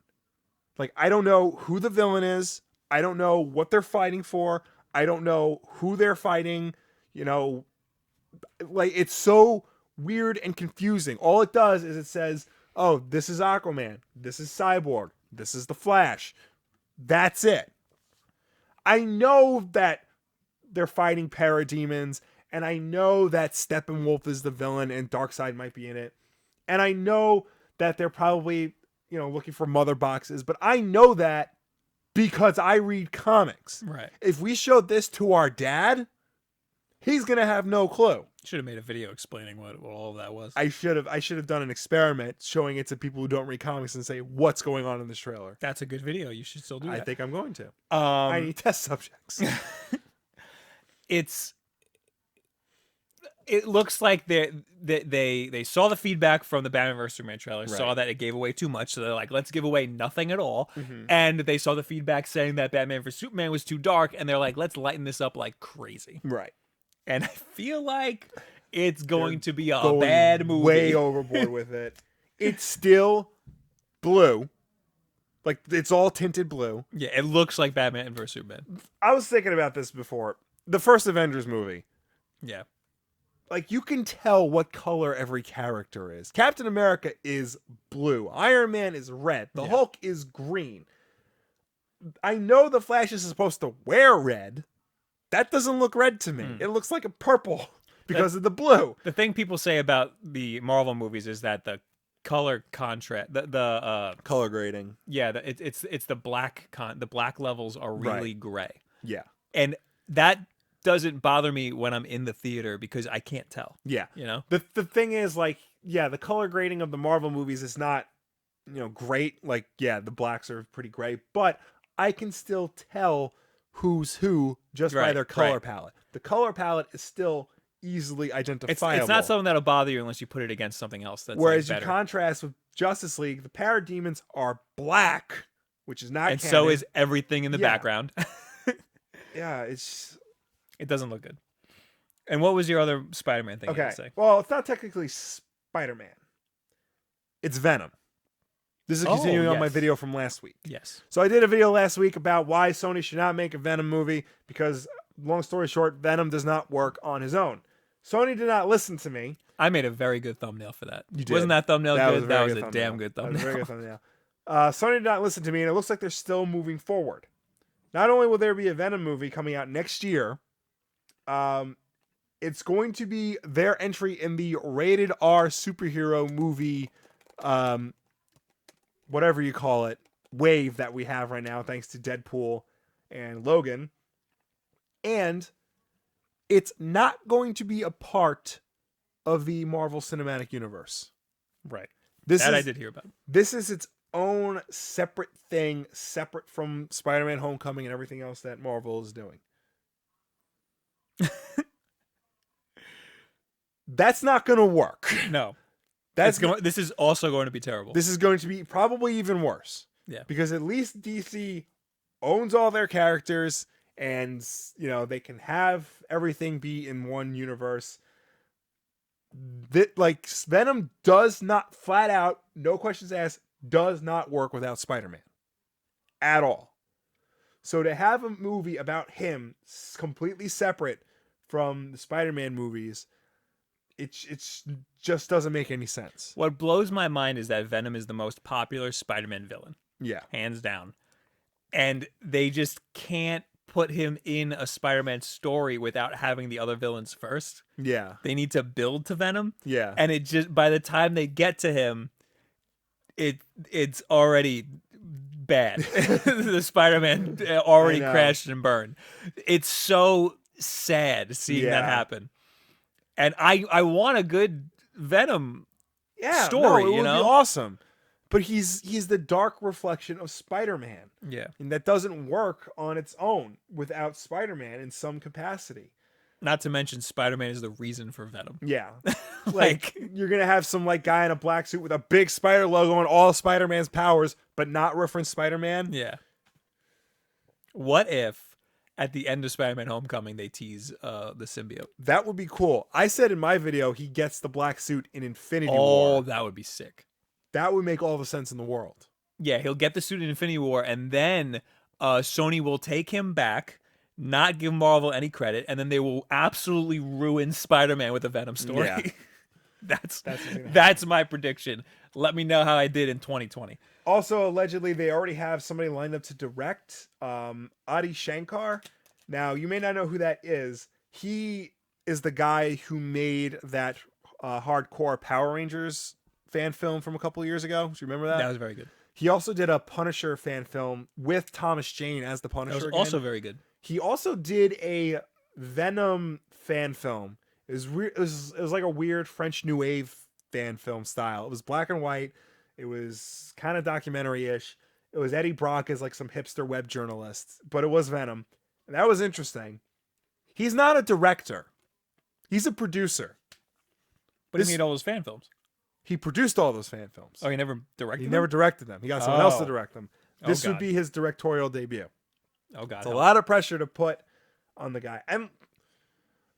Like, I don't know who the villain is. I don't know what they're fighting for. I don't know who they're fighting. Like, it's so weird and confusing. All it does is it says, oh, this is Aquaman. This is Cyborg. This is the Flash. That's it. I know that they're fighting parademons, and I know that Steppenwolf is the villain and Darkseid might be in it. And I know that they're probably, looking for mother boxes, but I know that because I read comics. Right. If we showed this to our dad, he's going to have no clue. Should have made a video explaining what all of that was. I should have done an experiment showing it to people who don't read comics and say what's going on in this trailer. That's a good video. You should still do that. I think I'm going to. I need test subjects. It looks like they saw the feedback from the Batman vs Superman trailer, saw that it gave away too much, so they're like, let's give away nothing at all. Mm-hmm. And they saw the feedback saying that Batman vs Superman was too dark, and they're like, let's lighten this up like crazy. Right. And I feel like it's going to be a Going bad movie. Way overboard with it. It's still blue. Like, it's all tinted blue. Yeah, it looks like Batman vs Superman. I was thinking about this before. The first Avengers movie. Yeah. Like, you can tell what color every character is. Captain America is blue. Iron Man is red. The Hulk is green. I know the Flash is supposed to wear red. That doesn't look red to me. It looks like a purple because of the blue. The thing people say about the Marvel movies is that the color contrast, the Color grading. Yeah, it's the black the black levels are really gray. Yeah. And that doesn't bother me when I'm in the theater because I can't tell. Yeah. The thing is, like, the color grading of the Marvel movies is not, great. Like, the blacks are pretty gray, but I can still tell who's who just by their color palette. The color palette is still easily identifiable. It's not something that'll bother you unless you put it against something else that's Whereas better. you contrast with Justice League, the parademons are black, which is not and canon. so is everything in the background. Yeah, it's... It doesn't look good. And what was your other Spider-Man thing you Okay. had to say? Well, it's not technically Spider-Man. It's Venom. This is continuing on my yes. video from last week. Yes. So I did a video last week about why Sony should not make a Venom movie because, long story short, Venom does not work on his own. Sony did not listen to me. I made a very good thumbnail for that. You did. Wasn't that thumbnail good? That was a thumbnail. damn good That thumbnail. was a very good thumbnail. Sony did not listen to me, and it looks like they're still moving forward. Not only will there be a Venom movie coming out next year, it's going to be their entry in the rated R superhero movie, whatever you call it, wave that we have right now, thanks to Deadpool and Logan. And it's not going to be a part of the Marvel Cinematic Universe. Right. This I is did hear about. this is its own separate thing, separate from Spider-Man Homecoming and everything else that Marvel is doing. That's not going to work. No. That's This is also going to be terrible. This is going to be probably even worse. Yeah. Because at least DC owns all their characters and, you know, they can have everything be in one universe. Like, Venom does not, flat out, no questions asked, does not work without Spider-Man. At all. So to have a movie about him completely separate from the Spider-Man movies, it's just doesn't make any sense. What blows my mind is that Venom is the most popular Spider-Man villain, Yeah. hands down. And they just can't put him in a Spider-Man story without having the other villains first. Yeah. They need to build to Venom. Yeah. And it just, by the time they get to him, it's already bad. The Spider-Man already crashed and burned. It's so sad seeing that happen. And I want a good Venom story, it you would know? be awesome. But he's the dark reflection of Spider-Man. Yeah. And that doesn't work on its own without Spider-Man in some capacity. Not to mention Spider-Man is the reason for Venom. Yeah. Like you're going to have some like guy in a black suit with a big spider logo and all Spider-Man's powers, but not reference Spider-Man. Yeah. What if at the end of Spider-Man Homecoming they tease the symbiote? That would be cool. I said in my video he gets the black suit in Infinity Oh, War. that would be sick. That would make all the sense in the world. Yeah, he'll get the suit in Infinity War, and then Sony will take him back, not give Marvel any credit, and then they will absolutely ruin Spider-Man with a Venom story. Yeah. That's my prediction. Let me know how I did in 2020. Also, allegedly, they already have somebody lined up to direct, Adi Shankar. Now, you may not know who that is. He is the guy who made that hardcore Power Rangers fan film from a couple of years ago. Do you remember that? That was very good. He also did a Punisher fan film with Thomas Jane as the Punisher. That was again. also very good. He also did a Venom fan film. It was like a weird French New Wave fan film style. It was black and white. It was kind of documentary-ish. It was Eddie Brock as like some hipster web journalist, but it was Venom. And that was interesting. He's not a director. He's a producer. But he made all those fan films. He produced all those fan films. Oh, he never directed He them? never directed them. He got someone else to direct them. This would God. be his directorial debut. Oh, God. It's a lot of pressure to put on the guy. And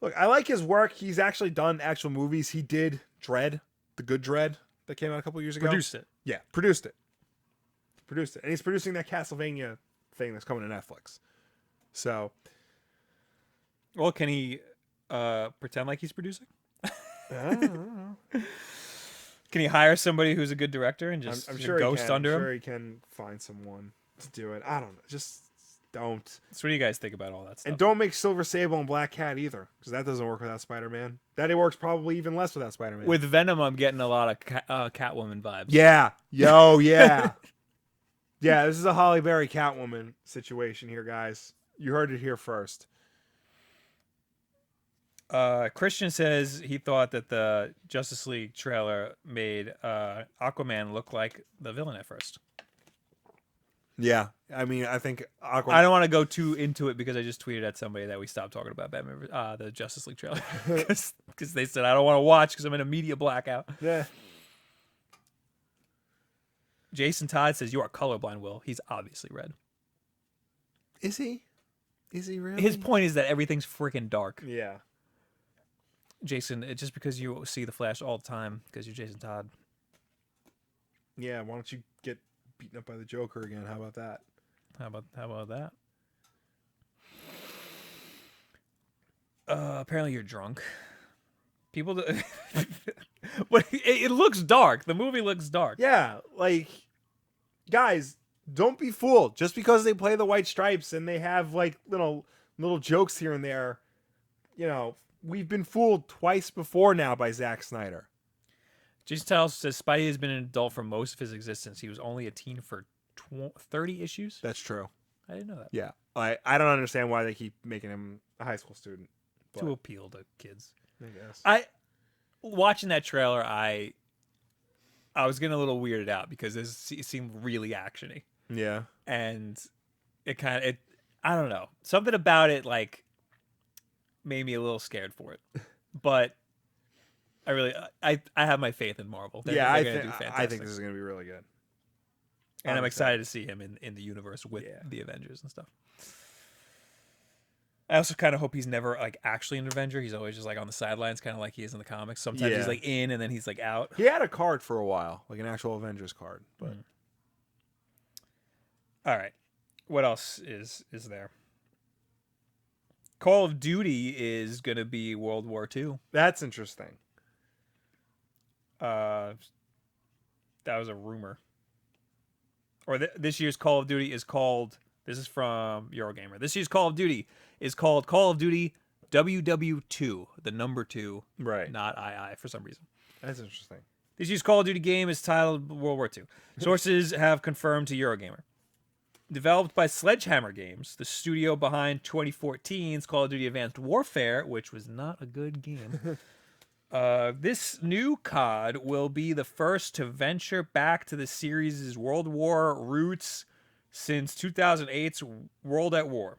look, I like his work. He's actually done actual movies. He did Dredd, the good Dredd that came out a couple years ago. Produced it. Yeah, produced it. Produced it. And he's producing that Castlevania thing that's coming to Netflix. So. Well, can he pretend like he's producing? I don't know. Can he hire somebody who's a good director and just I'm sure ghost he can. under I'm him? sure he can find someone to do it. I don't know. Just don't. So what do you guys think about all that stuff? And don't make Silver Sable and Black Cat either, because that doesn't work without Spider-Man. That works probably even less without Spider-Man. With Venom, I'm getting a lot of Catwoman vibes. Yeah. Yo, yeah. Yeah, this is a Halle Berry Catwoman situation here, guys. You heard it here first. Christian says he thought that the Justice League trailer made Aquaman look like the villain at first. Yeah. I mean, I think Aquaman... I don't want to go too into it because I just tweeted at somebody that we stopped talking about Batman, the Justice League trailer. Because they said, I don't want to watch because I'm in a media blackout. Yeah. Jason Todd says, you are colorblind, Will. He's obviously red. Is he? Is he really? His point is that everything's freaking dark. Yeah. Jason, just because you see the Flash all the time, because you're Jason Todd. Yeah, why don't you get beaten up by the Joker again? How about that? How about that? Apparently you're drunk. People, but it looks dark. The movie looks dark. Yeah, like, guys, don't be fooled. Just because they play the White Stripes and they have like little jokes here and there, you know, we've been fooled twice before now by Zack Snyder. Jason Todd says Spidey has been an adult for most of his existence. He was only a teen for 30 issues. That's true. I didn't know that. Yeah, I don't understand why they keep making him a high school student. But To appeal to kids. I guess. Watching that trailer, I was getting a little weirded out because it seemed really actiony, Yeah. and I don't know, something about it like made me a little scared for it, but I have my faith in Marvel. They're gonna do fantastic. I think this is gonna be really good, and I'm excited to see him in the universe with the Avengers and stuff. I also kind of hope he's never like actually an Avenger. He's always just like on the sidelines, kind of like he is in the comics. Sometimes he's like in, and then he's like out. He had a card for a while, like an actual Avengers card. But all right, what else is there? Call of Duty is gonna be World War II. That's interesting. That was a rumor. Or this year's Call of Duty is called. This is from Eurogamer. This year's Call of Duty is called Call of Duty WW2, the number 2, Right. not II for some reason. That's interesting. This year's Call of Duty game is titled World War II. Sources have confirmed to Eurogamer. Developed by Sledgehammer Games, the studio behind 2014's Call of Duty Advanced Warfare, which was not a good game. This new COD will be the first to venture back to the series' World War roots since 2008's World at War.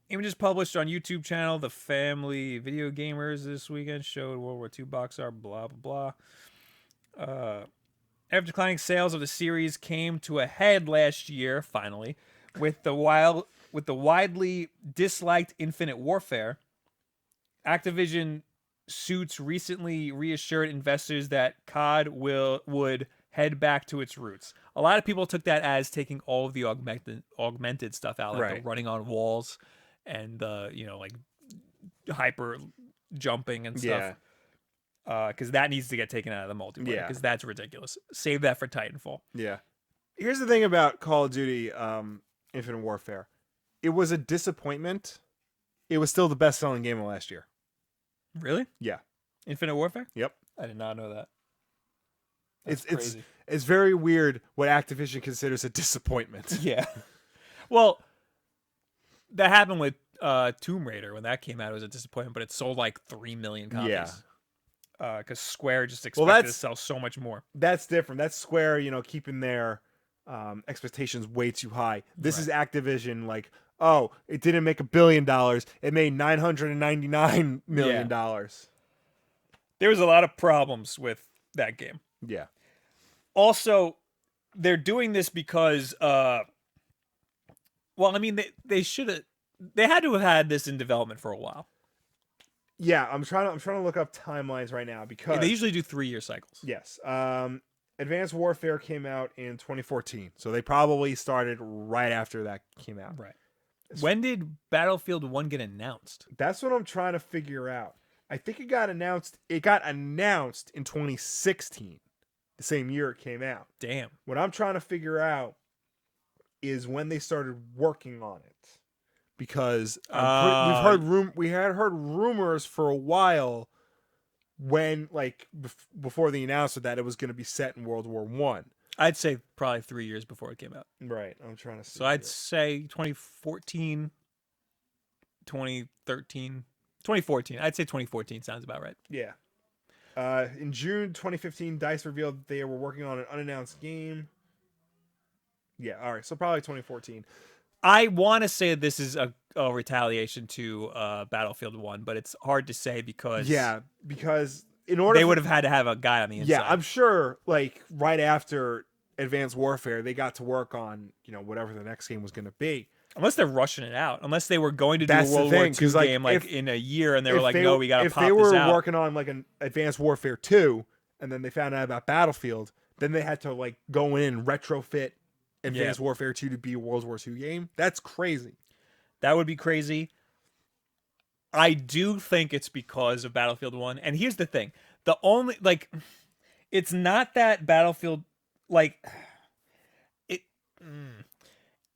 Images published on YouTube channel The Family Video Gamers this weekend showed World War II box art, blah, blah, blah. After declining sales of the series came to a head last year, finally, with the widely disliked Infinite Warfare, Activision Suits recently reassured investors that COD would head back to its roots. A lot of people took that as taking all of the augmented stuff out, like the running on walls and like hyper jumping and stuff. Because that needs to get taken out of the multiplayer. Because that's ridiculous. Save that for Titanfall. Yeah. Here's the thing about Call of Duty Infinite Warfare. It was a disappointment. It was still the best-selling game of last year. Really? Yeah. Infinite Warfare? Yep. I did not know that. It's very weird what Activision considers a disappointment. Yeah. Well, that happened with Tomb Raider when that came out. It was a disappointment, but it sold like 3 million copies. Yeah. Because Square just expected to sell so much more. That's different. That's Square, keeping their expectations way too high. This is Activision, like, oh, it didn't make $1 billion. It made $999 million. There was a lot of problems with that game. Yeah. Also, they're doing this because, they had to have had this in development for a while. Yeah, I'm trying to look up timelines right now because they usually do 3-year cycles. Yes. Advanced Warfare came out in 2014, so they probably started right after that came out. Right. When did Battlefield 1 get announced? That's what I'm trying to figure out. I think it got announced. It got announced in 2016, the same year it came out. Damn. What I'm trying to figure out is when they started working on it. Because we had heard rumors for a while when before the announcement that it was going to be set in World War I. I'd say probably 3 years before it came out. Right. I'm trying to see. So I'd say 2014, 2013, 2014. I'd say 2014 sounds about right. Yeah. In June 2015, DICE revealed they were working on an unannounced game. Yeah. All right. So probably 2014. I want to say this is a retaliation to Battlefield 1, but it's hard to say because in order they would have had to have a guy on the inside. Yeah, I'm sure right after Advanced Warfare, they got to work on whatever the next game was going to be. Unless they're rushing it out. Unless they were going to do That's a the World War thing, II 'cause, like, game like if- in a year, and they were if like, they- no, we got to if pop they this were out. working on like an Advanced Warfare 2 and then they found out about Battlefield, then they had to like go in and retrofit Advanced Warfare 2 to be a World War II game. That's crazy. That would be crazy. I do think it's because of Battlefield 1. And here's the thing. The only, like, it's not that Battlefield, like,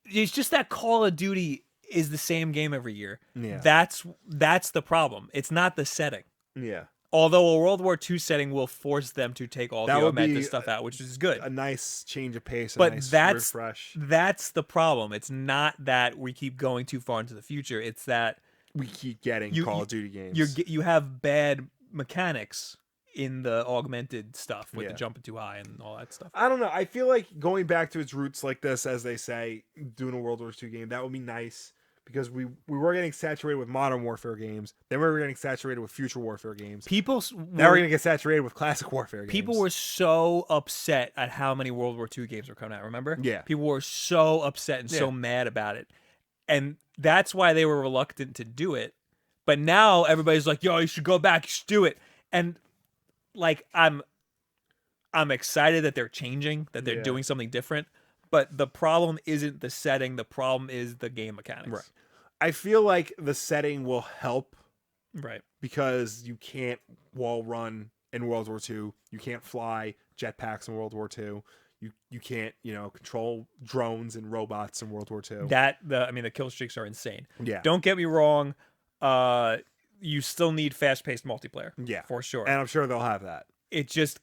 it's just that Call of Duty is the same game every year. Yeah. That's the problem. It's not the setting. Yeah. Although a World War II setting will force them to take all That the would be augmented stuff out, which is good. A nice change of pace, But a nice that's refresh. that's the problem. It's not that we keep going too far into the future. It's that We keep getting Call of Duty games. you have bad mechanics in the augmented stuff with the Yeah. jumping too high and all that stuff. I don't know. I feel like going back to its roots like this, as they say, doing a World War II game, that would be nice because we were getting saturated with Modern Warfare games. Then we were getting saturated with Future Warfare games. Now we're going to get saturated with Classic Warfare games. People were so upset at how many World War II games were coming out, remember? Yeah. People were so upset and so mad about it. And that's why they were reluctant to do it. But now everybody's like, yo, you should go back, you should do it. And like I'm excited that they're changing, that they're doing something different. But the problem isn't the setting, the problem is the game mechanics. Right. I feel like the setting will help. Right. Because you can't wall run in World War II. You can't fly jetpacks in World War II. You can't, control drones and robots in World War II. The kill streaks are insane. Yeah. Don't get me wrong. You still need fast-paced multiplayer. Yeah. For sure. And I'm sure they'll have that. It just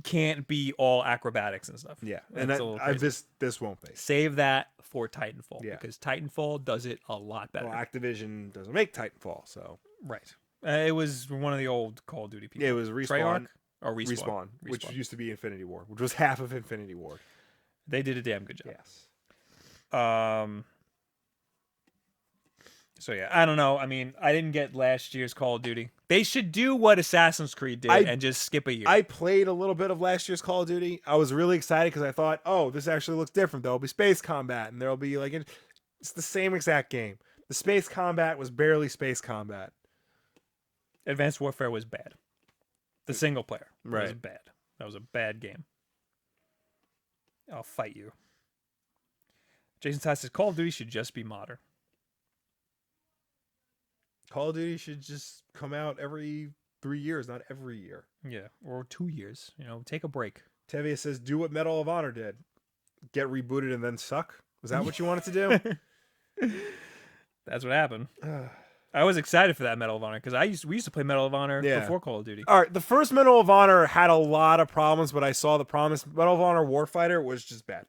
can't be all acrobatics and stuff. Yeah. That's And this won't be. Save that for Titanfall. Yeah. Because Titanfall does it a lot better. Well, Activision doesn't make Titanfall, so. Right. It was one of the old Call of Duty people. Yeah, it was Respawn. Treyarch or Respawn? Which used to be Infinity Ward, which was half of Infinity Ward. They did a damn good job. Yes. So yeah, I don't know. I mean, I didn't get last year's Call of Duty. They should do what Assassin's Creed did and just skip a year. I played a little bit of last year's Call of Duty. I was really excited because I thought, oh, this actually looks different. There'll be space combat, and there'll be it's the same exact game. The space combat was barely space combat. Advanced Warfare was bad. The single player was Right. bad. That was a bad game. I'll fight you. Jason Todd says Call of Duty should just be modern. Call of Duty should just come out every 3 years, not every year. Yeah, or 2 years. Take a break. Tevia says, do what Medal of Honor did. Get rebooted and then suck? Was that what you wanted to do? That's what happened. I was excited for that Medal of Honor because we used to play Medal of Honor before Call of Duty. All right, the first Medal of Honor had a lot of problems, but I saw the promise. Medal of Honor Warfighter was just bad.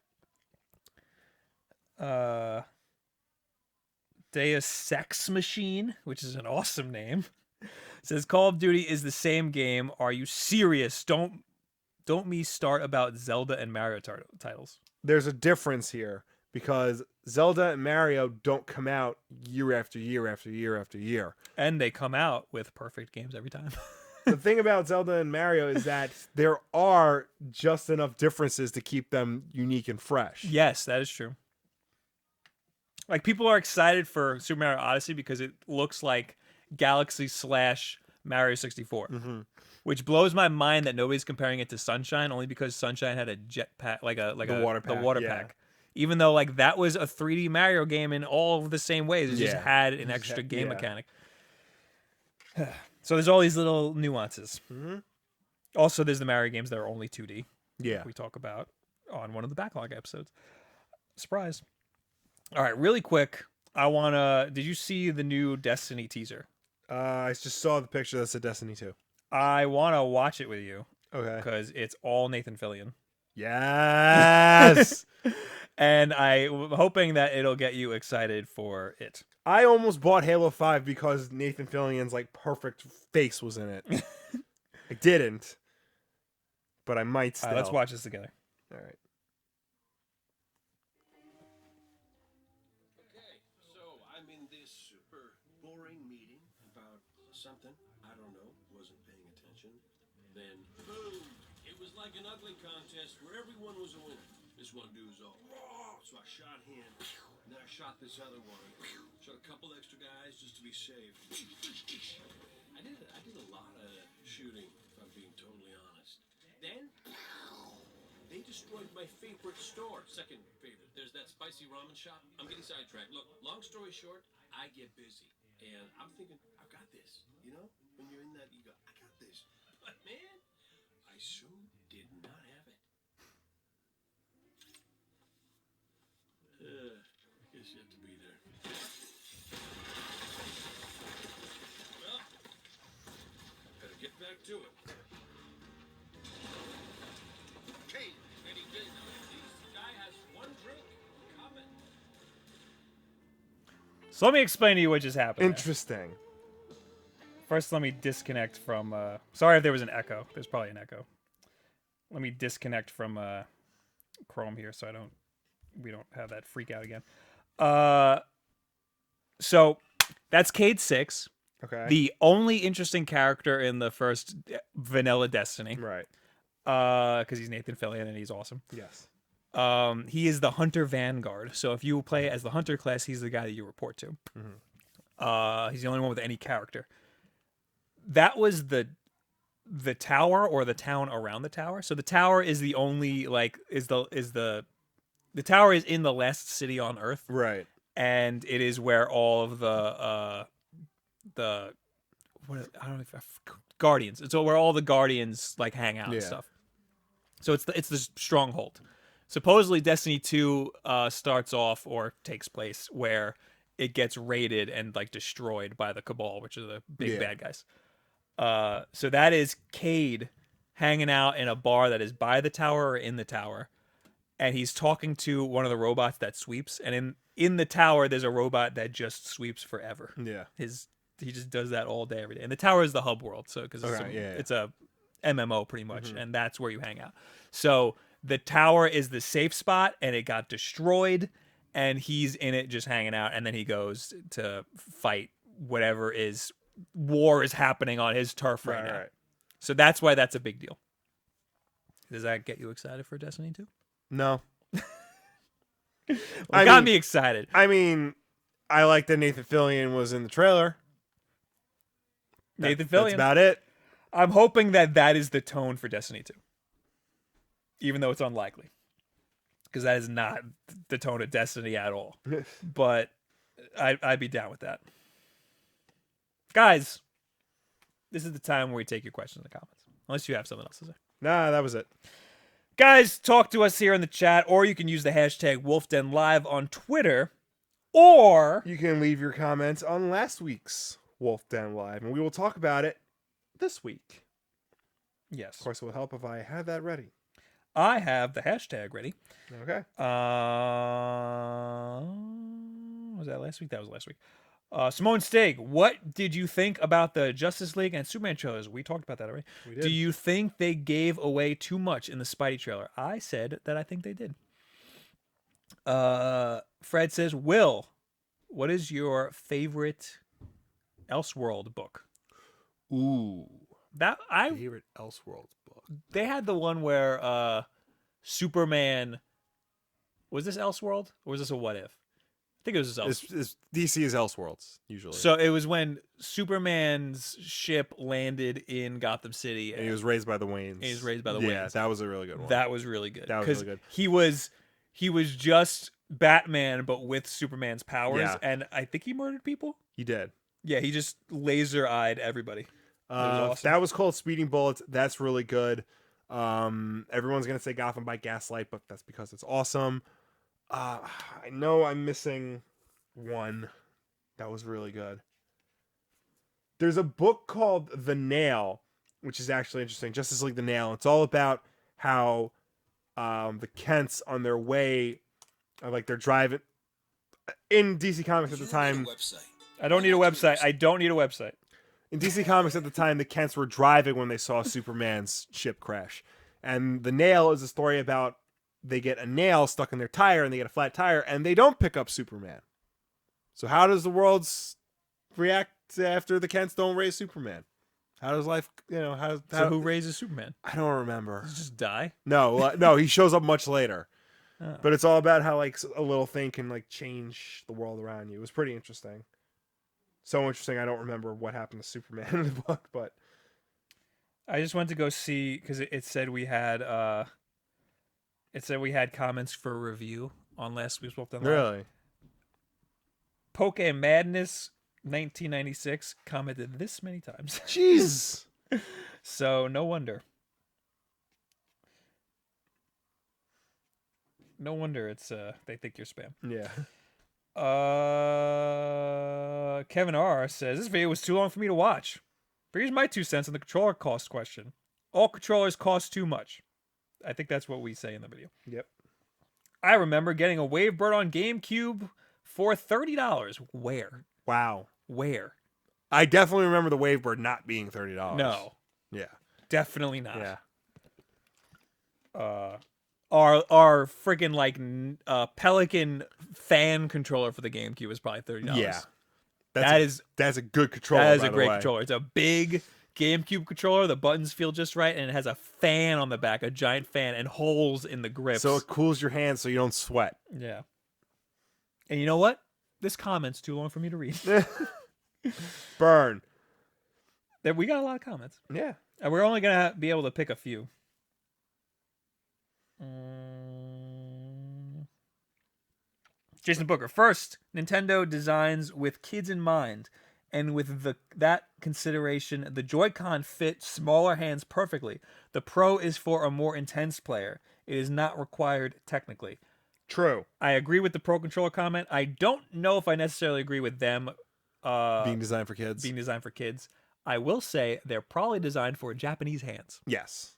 Deus Ex Machine, which is an awesome name, says Call of Duty is the same game. Are you serious? Don't me start about Zelda and Mario titles. There's a difference here because Zelda and Mario don't come out year after year after year after year. And they come out with perfect games every time. The thing about Zelda and Mario is that there are just enough differences to keep them unique and fresh. Yes, that is true. Like, people are excited for Super Mario Odyssey because it looks like Galaxy / Mario 64. Mm-hmm. Which blows my mind that nobody's comparing it to Sunshine, only because Sunshine had a jetpack, the water pack. Even though that was a 3D Mario game in all of the same ways, it just had an extra game mechanic. So there's all these little nuances. Mm-hmm. Also, there's the Mario games that are only 2D. Yeah, We talk about on one of the backlog episodes. Surprise! All right, really quick. Did you see the new Destiny teaser? I just saw the picture that said Destiny 2. I want to watch it with you. Okay. Because it's all Nathan Fillion. Yes. And I'm hoping that it'll get you excited for it. I almost bought Halo 5 because Nathan Fillion's perfect face was in it. I didn't. But I might still. All right, let's watch this together. All right. Okay, so I'm in this super boring meeting about something, I don't know, wasn't paying attention. Then, boom, it was like an ugly contest where everyone was a winner. This one dude's all, "Whoa." So I shot him, and then I shot this other one. Shot a couple extra guys just to be safe. I did a lot of shooting, if I'm being totally honest. Then they destroyed my favorite store, second favorite. There's that spicy ramen shop. I'm getting sidetracked. Look, long story short, I get busy, and I'm thinking, I've got this. You know, when you're in that, you go, I got this. But man, I soon did not have it. I guess you have to be there. Well, better get back to it. Hey, Eddie, this guy has one drink coming. So let me explain to you what just happened. there. Interesting. First, let me disconnect from. Sorry if there was an echo. There's probably an echo. Let me disconnect from Chrome here, so we don't have that freak out again. So that's Cade 6, Okay. the only interesting character in the first vanilla Destiny, Right. because he's Nathan Fillion and he's awesome. Yes. He is the Hunter Vanguard. So if you play as the Hunter class, he's the guy that you report to. He's the only one with any character. That was the tower or the town around the tower. So the tower is the only the tower is in the last city on Earth, Right. and it is where all of the Guardians. It's where all the Guardians like hang out and Yeah. stuff. So it's the stronghold. Supposedly Destiny 2 starts off or takes place where it gets raided and like destroyed by the Cabal, which are the big bad guys. So that is Cade hanging out in a bar that is by the tower or in the tower, and he's talking to one of the robots that sweeps. And in the tower, there's a robot that just sweeps forever. Yeah. He just does that all day, every day. And the tower is the hub world, so because it's a MMO pretty much, and that's where you hang out. So the tower is the safe spot, and it got destroyed, and he's in it just hanging out, and then he goes to fight whatever war is happening on his turf right now. Right. So that's why that's a big deal. Does that get you excited for Destiny 2? No. It got me excited. I mean, I like that Nathan Fillion was in the trailer. Nathan That's Fillion. about it. I'm hoping that is the tone for Destiny 2. Even though it's unlikely. Because that is not the tone of Destiny at all. But I'd be down with that. Guys, this is the time where we take your questions in the comments. Unless you have something else to say. Nah, that was it. Guys, talk to us here in the chat, or you can use the hashtag WolfDenLive on Twitter, or You can leave your comments on last week's Wolf Den Live, and we will talk about it this week. yes, Of course, it will help if I had that ready. I have the hashtag ready. Okay. Was that last week? That was last week. Simone Stig, what did you think about the Justice League and Superman trailers? We talked about that already. We did. Do you think they gave away too much in the Spidey trailer? I said that I think they did. Fred says, Will, what is your favorite Elseworld book? Ooh. Favorite Elseworlds book. They had the one where Superman, was this Elseworld or was this a What If? I think it was Elseworld. DC is Elseworlds usually. So it was when Superman's ship landed in Gotham City, and he was raised by the Waynes. Yeah, that was a really good one. That was really good. That was really good. He was just Batman, but with Superman's powers, Yeah. and I think he murdered people. He did. Yeah, he just laser-eyed everybody. Awesome. That was called Speeding Bullets. That's really good. Everyone's gonna say Gotham by Gaslight, but that's because it's awesome. I know I'm missing one that was really good. There's a book called The Nail, which is actually interesting. Justice League The Nail. It's all about how the Kents on their way, like they're driving in DC Comics at the time. I don't need a website. I don't need a website. In DC Comics at the time, the Kents were driving when they saw Superman's ship crash. And The Nail is a story about they get a nail stuck in their tire and they get a flat tire and they don't pick up Superman. So how does the world react after the Kents don't raise Superman? How does life, So who raises Superman? I don't remember. Does he just die? No, he shows up much later. Oh. But it's all about how like a little thing can like change the world around you. It was pretty interesting. So interesting. I don't remember what happened to Superman in the book, but I just went to go see because it said we had comments for review on last week's Wolf Den Live. really, Poke Madness 1996 commented this many times. jeez. So no wonder. No wonder it's they think you're spam. Yeah. Kevin R says this video was too long for me to watch. But here's my 2 cents on the controller cost question. All controllers cost too much. I think that's what we say in the video. Yep. I remember getting a Wavebird on GameCube for $30. Wow. Where? I definitely remember the Wavebird not being $30. No, Yeah. definitely not. Yeah. Our freaking Pelican fan controller for the GameCube is probably $30. Yeah. That's a good controller. That is by a the great way. controller. It's a big GameCube controller. The buttons feel just right, and it has a fan on the back, a giant fan, and holes in the grips. So it cools your hands so you don't sweat. Yeah. And you know what? This comment's too long for me to read. Burn. We got a lot of comments. Yeah. And we're only going to be able to pick a few. Jason Booker. First, Nintendo designs with kids in mind. And with that consideration, the Joy-Con fit smaller hands perfectly. The Pro is for a more intense player. It is not required technically. True. I agree with the Pro Controller comment. I don't know if I necessarily agree with them Being designed for kids. being designed for kids. I will say they're probably designed for Japanese hands, Yes.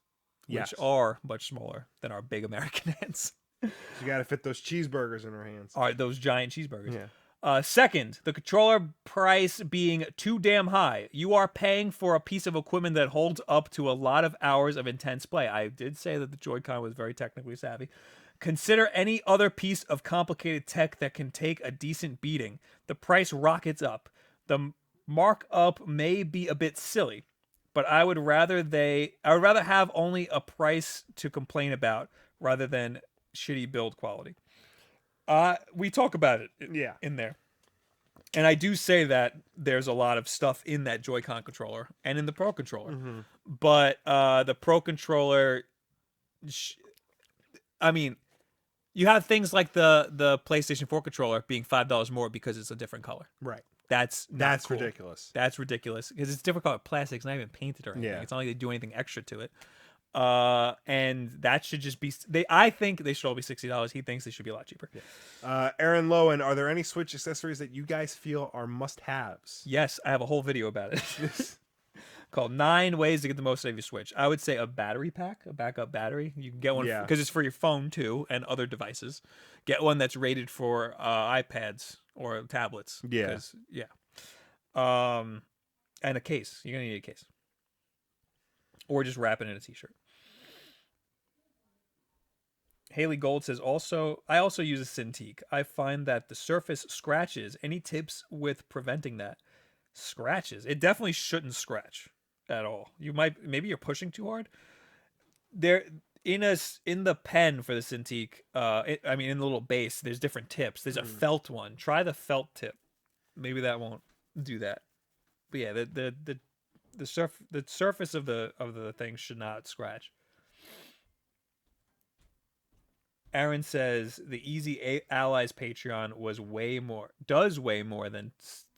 which are much smaller than our big American hands. You got to fit those cheeseburgers in our hands. Are those giant cheeseburgers? Yeah. Second, the controller price being too damn high. You are paying for a piece of equipment that holds up to a lot of hours of intense play. I did say that the Joy-Con was very technically savvy. Consider any other piece of complicated tech that can take a decent beating. The price rockets up. The markup may be a bit silly, but I would rather have only a price to complain about rather than shitty build quality. We talk about it in there. And I do say that there's a lot of stuff in that Joy-Con controller and in the Pro controller. Mm-hmm. But the Pro controller, I mean, you have things like the PlayStation 4 controller being $5 more because it's a different color. Right. That's cool. ridiculous. That's ridiculous because it's different color plastic. It's not even painted or anything. Yeah. It's not like they do anything extra to it. And that should just be. I think they should all be $60. He thinks they should be a lot cheaper. Yeah. Aaron Lowen, are there any Switch accessories that you guys feel are must-haves? Yes, I have a whole video about it. Called 9 Ways to Get the Most Out of Your Switch. I would say a battery pack, a backup battery. You can get one because it's for your phone too and other devices. Get one that's rated for iPads or tablets. Yeah. Yeah. And a case. You're gonna need a case. Or just wrap it in a t-shirt. Haley Gold says, I also use a Cintiq. I find that the surface scratches. Any tips with preventing that? Scratches. It definitely shouldn't scratch at all. Maybe you're pushing too hard. There in the pen for the Cintiq, in the little base, there's different tips. There's a felt one. Try the felt tip. Maybe that won't do that. But yeah, the surface of the thing should not scratch. Aaron says the Easy Allies Patreon does way more than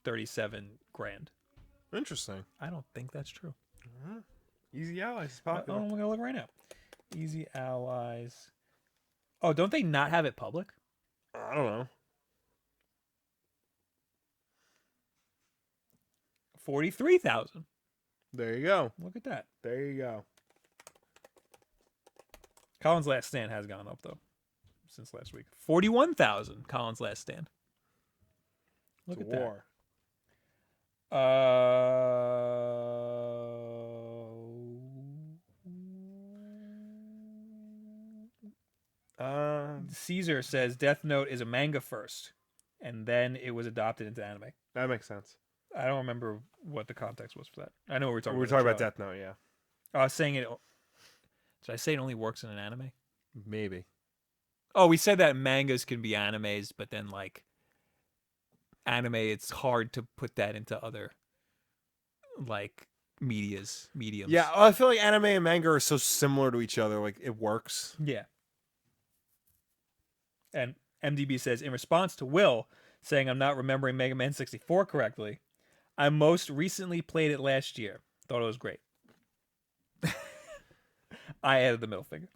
37 grand. Interesting. I don't think that's true. Easy Allies is popular. I'm gonna look right now. Easy Allies. Oh, don't they not have it public? I don't know. 43,000. There you go. Look at that. There you go. Colin's Last Stand has gone up though since last week. 41,000. Colin's Last Stand. Look at that. War. Caesar says Death Note is a manga first, and then it was adopted into anime. That makes sense. I don't remember what the context was for that. I know we were talking. We were talking about Death Note, yeah. I was saying it. Did I say it only works in an anime? Maybe. Oh, we said that mangas can be animes, but then like anime, it's hard to put that into other like mediums. Yeah, I feel like anime and manga are so similar to each other. Like it works. Yeah. And MDB says, in response to Will saying I'm not remembering Mega Man 64 correctly, I most recently played it last year. Thought it was great. I added the middle finger.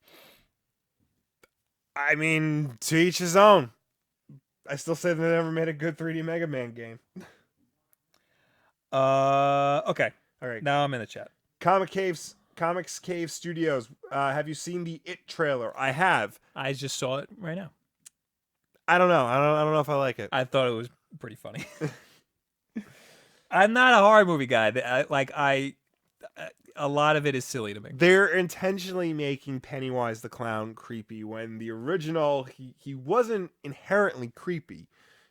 I mean, to each his own. I still say they never made a good 3D Mega Man game. Okay. All right. Now I'm in the chat. Comics Cave Studios. Have you seen the It trailer? I have. I just saw it right now. I don't know. I don't know if I like it. I thought it was pretty funny. I'm not a horror movie guy. A lot of it is silly to me. They're intentionally making Pennywise the Clown creepy when the original he wasn't inherently creepy.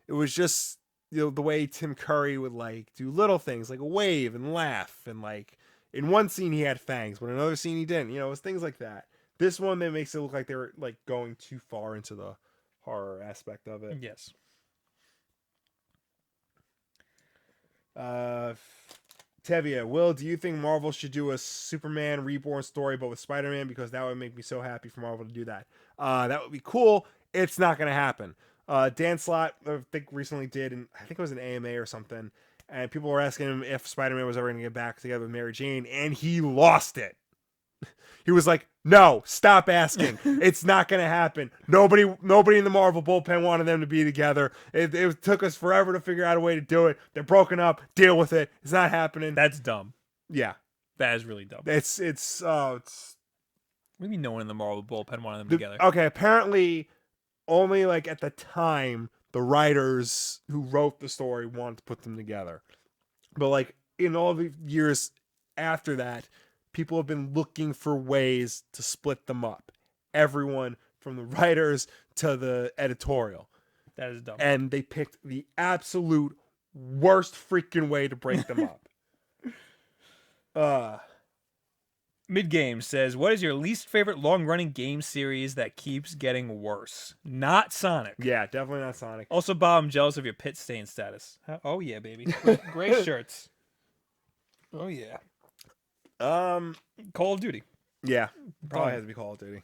It was just the way Tim Curry would like do little things like wave and laugh, and like in one scene he had fangs, but in another scene he didn't. It was things like that. This one that makes it look like they were like going too far into the horror aspect of it. Yes. Tevia, Will, do you think Marvel should do a Superman Reborn story but with Spider-Man? Because that would make me so happy for Marvel to do that. That would be cool. It's not going to happen. Dan Slott, I think, recently did, and I think it was an AMA or something, and people were asking him if Spider-Man was ever going to get back together with Mary Jane, and he lost it. He was like, no, stop asking. It's not going to happen. Nobody in the Marvel bullpen wanted them to be together. It took us forever to figure out a way to do it. They're broken up. Deal with it. It's not happening. That's dumb. Yeah. That is really dumb. It's What do you mean no one in the Marvel bullpen wanted them together? Okay, apparently only like at the time the writers who wrote the story wanted to put them together. But like in all the years after that, people have been looking for ways to split them up. Everyone from the writers to the editorial. That is dumb. And they picked the absolute worst freaking way to break them up. Mid-game says, what is your least favorite long-running game series that keeps getting worse? Not Sonic. Yeah, definitely not Sonic. Also, Bob, I'm jealous of your pit stain status. Oh, yeah, baby. Gray shirts. Oh, yeah. Call of Duty. Yeah, probably has to be Call of Duty.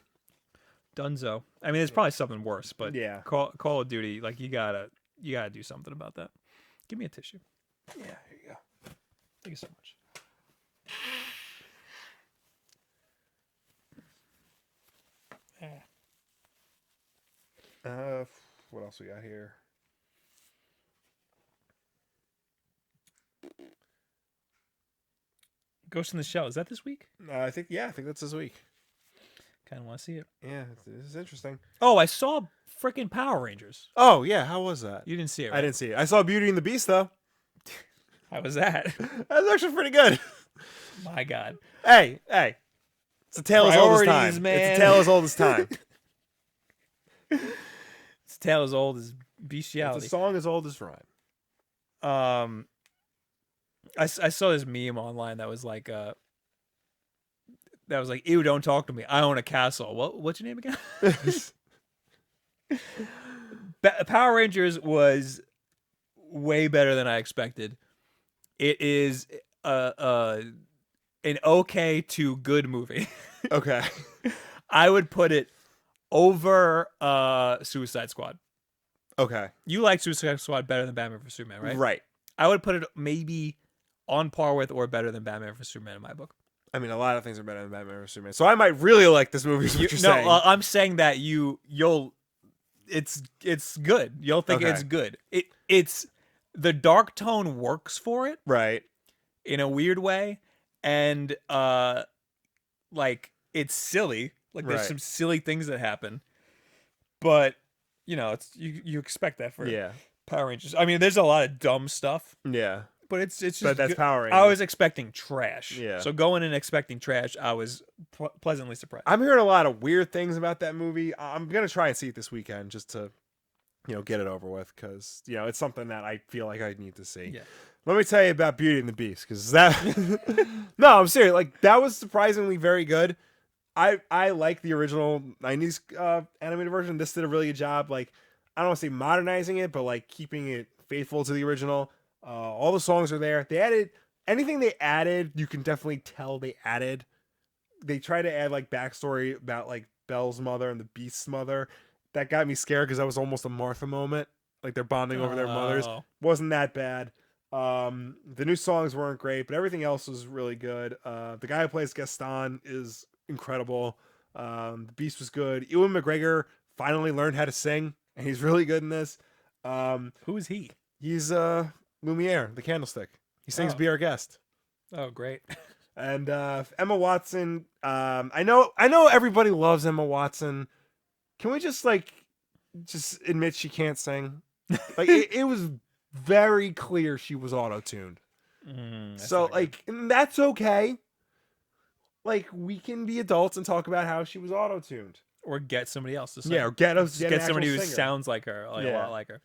Dunzo. I mean, there's probably something worse, but yeah, Call of Duty, like you gotta do something about that. Give me a tissue. Yeah, here you go. Thank you so much. What else we got here? Ghost in the Shell, is that this week? I think that's this week. Kind of want to see it. Yeah, this is interesting. Oh, I saw freaking Power Rangers. Oh yeah, how was that? You didn't see it, right? I didn't see it. I saw Beauty and the Beast though. How was that? That was actually pretty good. My God. Hey, it's a tale as old as Priorities, time. man. It's a tale as old as time. It's a tale as old as It's bestiality. a song as old as rhyme. I saw this meme online that was like, ew, don't talk to me. I own a castle. What's your name again? Power Rangers was way better than I expected. It is an okay to good movie. Okay. I would put it over Suicide Squad. Okay. You like Suicide Squad better than Batman vs Superman, right? Right. I would put it maybe on par with or better than Batman vs Superman in my book. I mean, a lot of things are better than Batman vs Superman, so I might really like this movie. Is what you're saying? I'm saying that you'll. It's good. You'll think Okay. it's good. It's the dark tone works for it Right. in a weird way, and like it's silly. Like there's Right. some silly things that happen, but it's you expect that for Yeah. Power Rangers. I mean, there's a lot of dumb stuff, Yeah. but it's just. But that's good. Power Rangers. I was expecting trash. Yeah. So going in expecting trash, I was pleasantly surprised. I'm hearing a lot of weird things about that movie. I'm gonna try and see it this weekend just to, get it over with, because it's something that I feel like I need to see. Yeah. Let me tell you about Beauty and the Beast, because that. No, I'm serious. Like that was surprisingly very good. I like the original 90s animated version. This did a really good job. Like, I don't want to say modernizing it, but like keeping it faithful to the original. All the songs are there. They added anything they added. You can definitely tell they added. They try to add like backstory about like Belle's mother and the Beast's mother. That got me scared because that was almost a Martha moment. Like they're bonding over their mothers. Oh. Wasn't that bad. The new songs weren't great, but everything else was really good. The guy who plays Gaston is incredible. The Beast was good. Ewan McGregor finally learned how to sing, and he's really good in this. Who is he? He's Lumiere, the Candlestick. He sings Oh. "Be Our Guest." Oh, great. And Emma Watson. I know everybody loves Emma Watson. Can we just admit she can't sing? Like it was very clear she was auto-tuned. So like, and that's okay. Like, we can be adults and talk about how she was auto-tuned. Or get somebody else to sing. Yeah, or get an somebody who actual singer. sounds like her, a lot like her.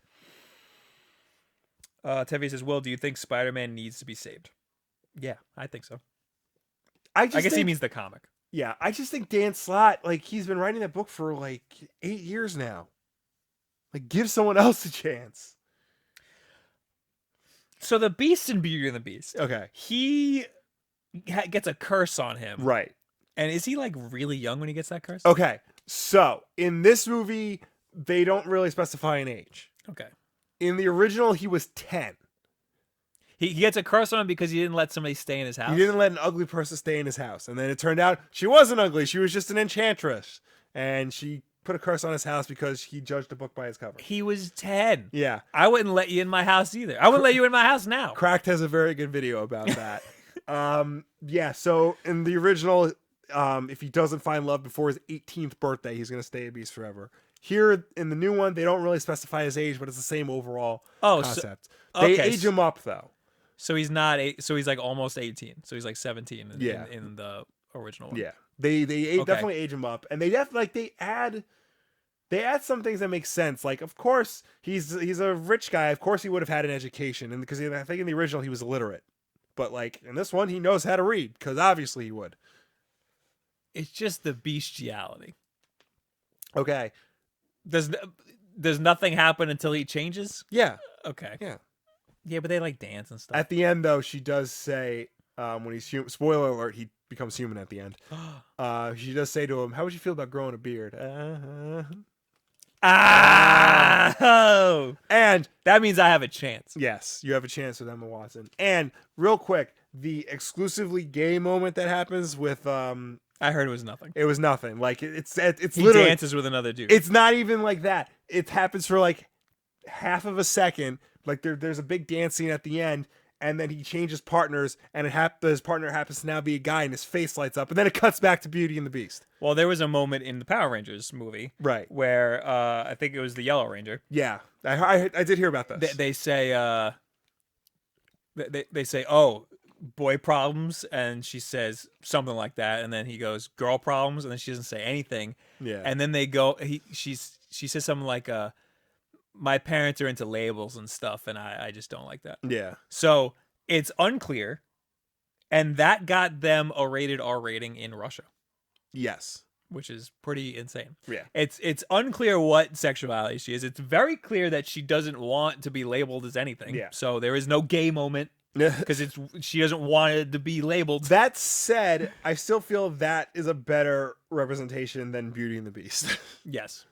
Tevi says, "Will, do you think Spider-Man needs to be saved?" Yeah, I think so. I guess he means the comic. Yeah, I just think Dan Slott, like, he's been writing that book for like 8 years now. Like, give someone else a chance. So the Beast in Beauty and the Beast, Okay. he gets a curse on him. Right. And is he like really young when he gets that curse? Okay. So, in this movie, they don't really specify an age. Okay. In the original, he was 10. He gets a curse on him because he didn't let somebody stay in his house. He didn't let an ugly person stay in his house. And then it turned out she wasn't ugly. She was just an enchantress. And she put a curse on his house because he judged the book by its cover. He was 10. Yeah. I wouldn't let you in my house either. I wouldn't let you in my house now. Cracked has a very good video about that. Yeah, so in the original, if he doesn't find love before his 18th birthday, he's going to stay a beast forever. Here in the new one, they don't really specify his age, but it's the same overall concept. They age him up though. So he's not so he's like almost 18. So he's like 17 in the original one. Yeah. They definitely age him up, and they add some things that make sense. Like, of course, he's a rich guy. Of course, he would have had an education, and because I think in the original he was illiterate, but like in this one, he knows how to read because obviously he would. It's just the bestiality. Okay. Does nothing happen until he changes? Yeah. Okay. Yeah. Yeah, but they like dance and stuff. At the end, though, she does say, when he's spoiler alert, he becomes human at the end. She does say to him, "How would you feel about growing a beard?" Oh! And that means I have a chance. Yes, you have a chance with Emma Watson. And real quick, the exclusively gay moment that happens with I heard it was nothing. It was nothing. Like it's he literally dances with another dude. It's not even like that. It happens for like half of a second. Like there's a big dance scene at the end, and then he changes partners, and his partner happens to now be a guy, and his face lights up, and then it cuts back to Beauty and the Beast. Well, there was a moment in the Power Rangers movie, right, where I think it was the Yellow Ranger. Yeah, I did hear about this. They say they say, "Oh, boy problems," and she says something like that, and then he goes, "Girl problems," and then she doesn't say anything. Yeah, and then they go. She says something like, "My parents are into labels and stuff, and I just don't like that." Yeah. So it's unclear, and that got them a rated R rating in Russia. Yes. Which is pretty insane. Yeah. It's unclear what sexuality she is. It's very clear that she doesn't want to be labeled as anything. Yeah. So there is no gay moment because she doesn't want it to be labeled. That said, I still feel that is a better representation than Beauty and the Beast. Yes.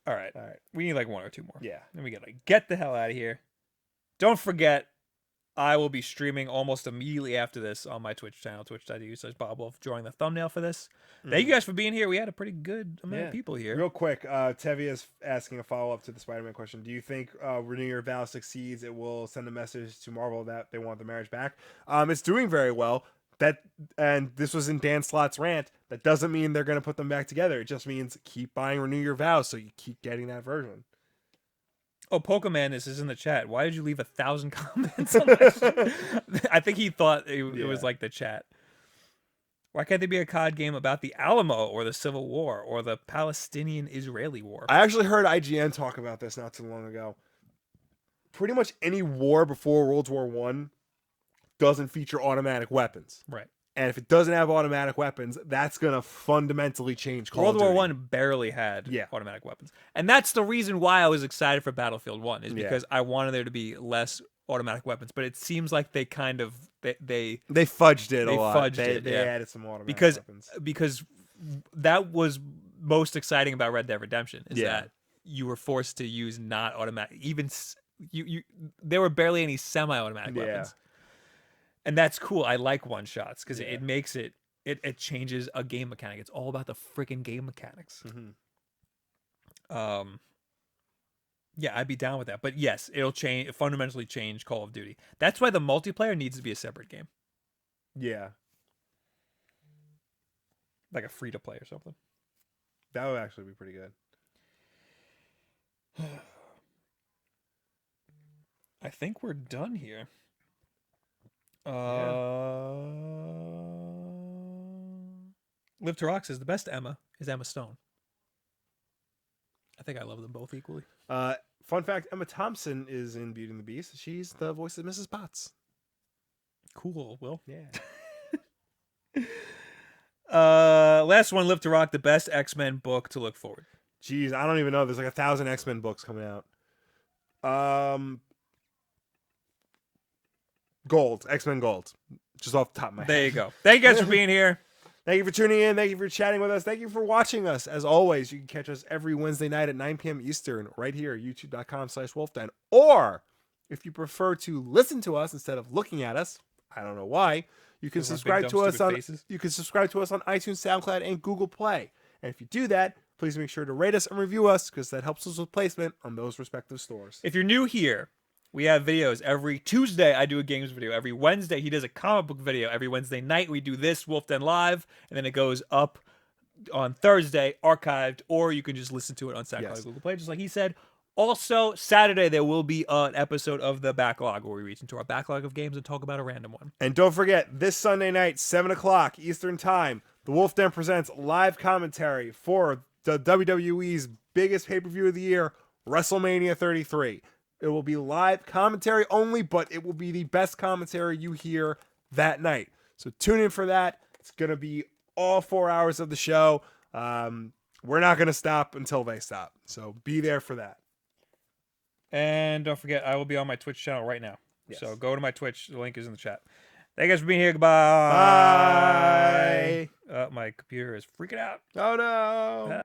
All right. We need like one or two more. Yeah. Then we gotta get the hell out of here. Don't forget, I will be streaming almost immediately after this on my Twitch channel, twitch.tv/BobWolf, drawing the thumbnail for this. Thank you guys for being here. We had a pretty good amount of people here. Real quick, Tevi is asking a follow-up to the Spider-Man question. Do you think Renew Your Vow succeeds? It will send a message to Marvel that they want the marriage back. It's doing very well. And this was in Dan Slott's rant. That doesn't mean they're going to put them back together. It just means keep buying Renew Your Vow so you keep getting that version. Oh, Pokemon is in the chat. Why did you leave 1,000 comments on that? I think he thought it was like the chat. Why can't there be a COD game about the Alamo or the Civil War or the Palestinian-Israeli War? I actually heard IGN talk about this not too long ago. Pretty much any war before World War I doesn't feature automatic weapons. Right. And if it doesn't have automatic weapons, that's going to fundamentally change Call World of War Duty. One barely had Yeah. automatic weapons, and that's the reason why I was excited for Battlefield 1 is Yeah. because I wanted there to be less automatic weapons. But it seems like they kind of they They fudged it a They lot. fudged They it, they yeah. added some automatic because weapons. because that was most exciting about Red Dead Redemption is Yeah. that you were forced to use not automatic you there were barely any semi-automatic Yeah. weapons, and that's cool. I like one shots because Yeah. it makes it changes a game mechanic. It's all about the freaking game mechanics. Mhm. Yeah, I'd be down with that. But yes, it'll fundamentally change Call of Duty. That's why the multiplayer needs to be a separate game, Yeah. like a free to play or something. That would actually be pretty good. I think we're done here. Live to Rock says the best Emma is Emma Stone. I think I love them both equally. Fun fact, Emma Thompson is in Beauty and the Beast. She's the voice of Mrs. Potts. Cool, Will. Yeah. Last one, Live to Rock, the best X-Men book to look forward. Jeez, I don't even know. There's like 1,000 X-Men books coming out. Gold. X-Men Gold. Just off the top of my head. There you go. Thank you guys for being here. Thank you for tuning in. Thank you for chatting with us. Thank you for watching us. As always, you can catch us every Wednesday night at 9 p.m. Eastern right here at youtube.com/wolfden. Or if you prefer to listen to us instead of looking at us, I don't know why, you can Those are subscribe big, to dumb, us stupid on faces. you can subscribe to us on iTunes, SoundCloud, and Google Play. And if you do that, please make sure to rate us and review us because that helps us with placement on those respective stores. If you're new here, we have videos. Every Tuesday, I do a games video. Every Wednesday, he does a comic book video. Every Wednesday night, we do this, Wolf Den Live, and then it goes up on Thursday, archived, or you can just listen to it on SoundCloud Yes. and Google Play, just like he said. Also, Saturday, there will be an episode of The Backlog where we reach into our backlog of games and talk about a random one. And don't forget, this Sunday night, 7 o'clock Eastern Time, the Wolf Den presents live commentary for the WWE's biggest pay-per-view of the year, WrestleMania 33. It will be live commentary only, but it will be the best commentary you hear that night. So tune in for that. It's going to be all 4 hours of the show. We're not going to stop until they stop. So be there for that. And don't forget, I will be on my Twitch channel right now. Yes. So go to my Twitch. The link is in the chat. Thank you guys for being here. Goodbye. Bye. My computer is freaking out. Oh, no.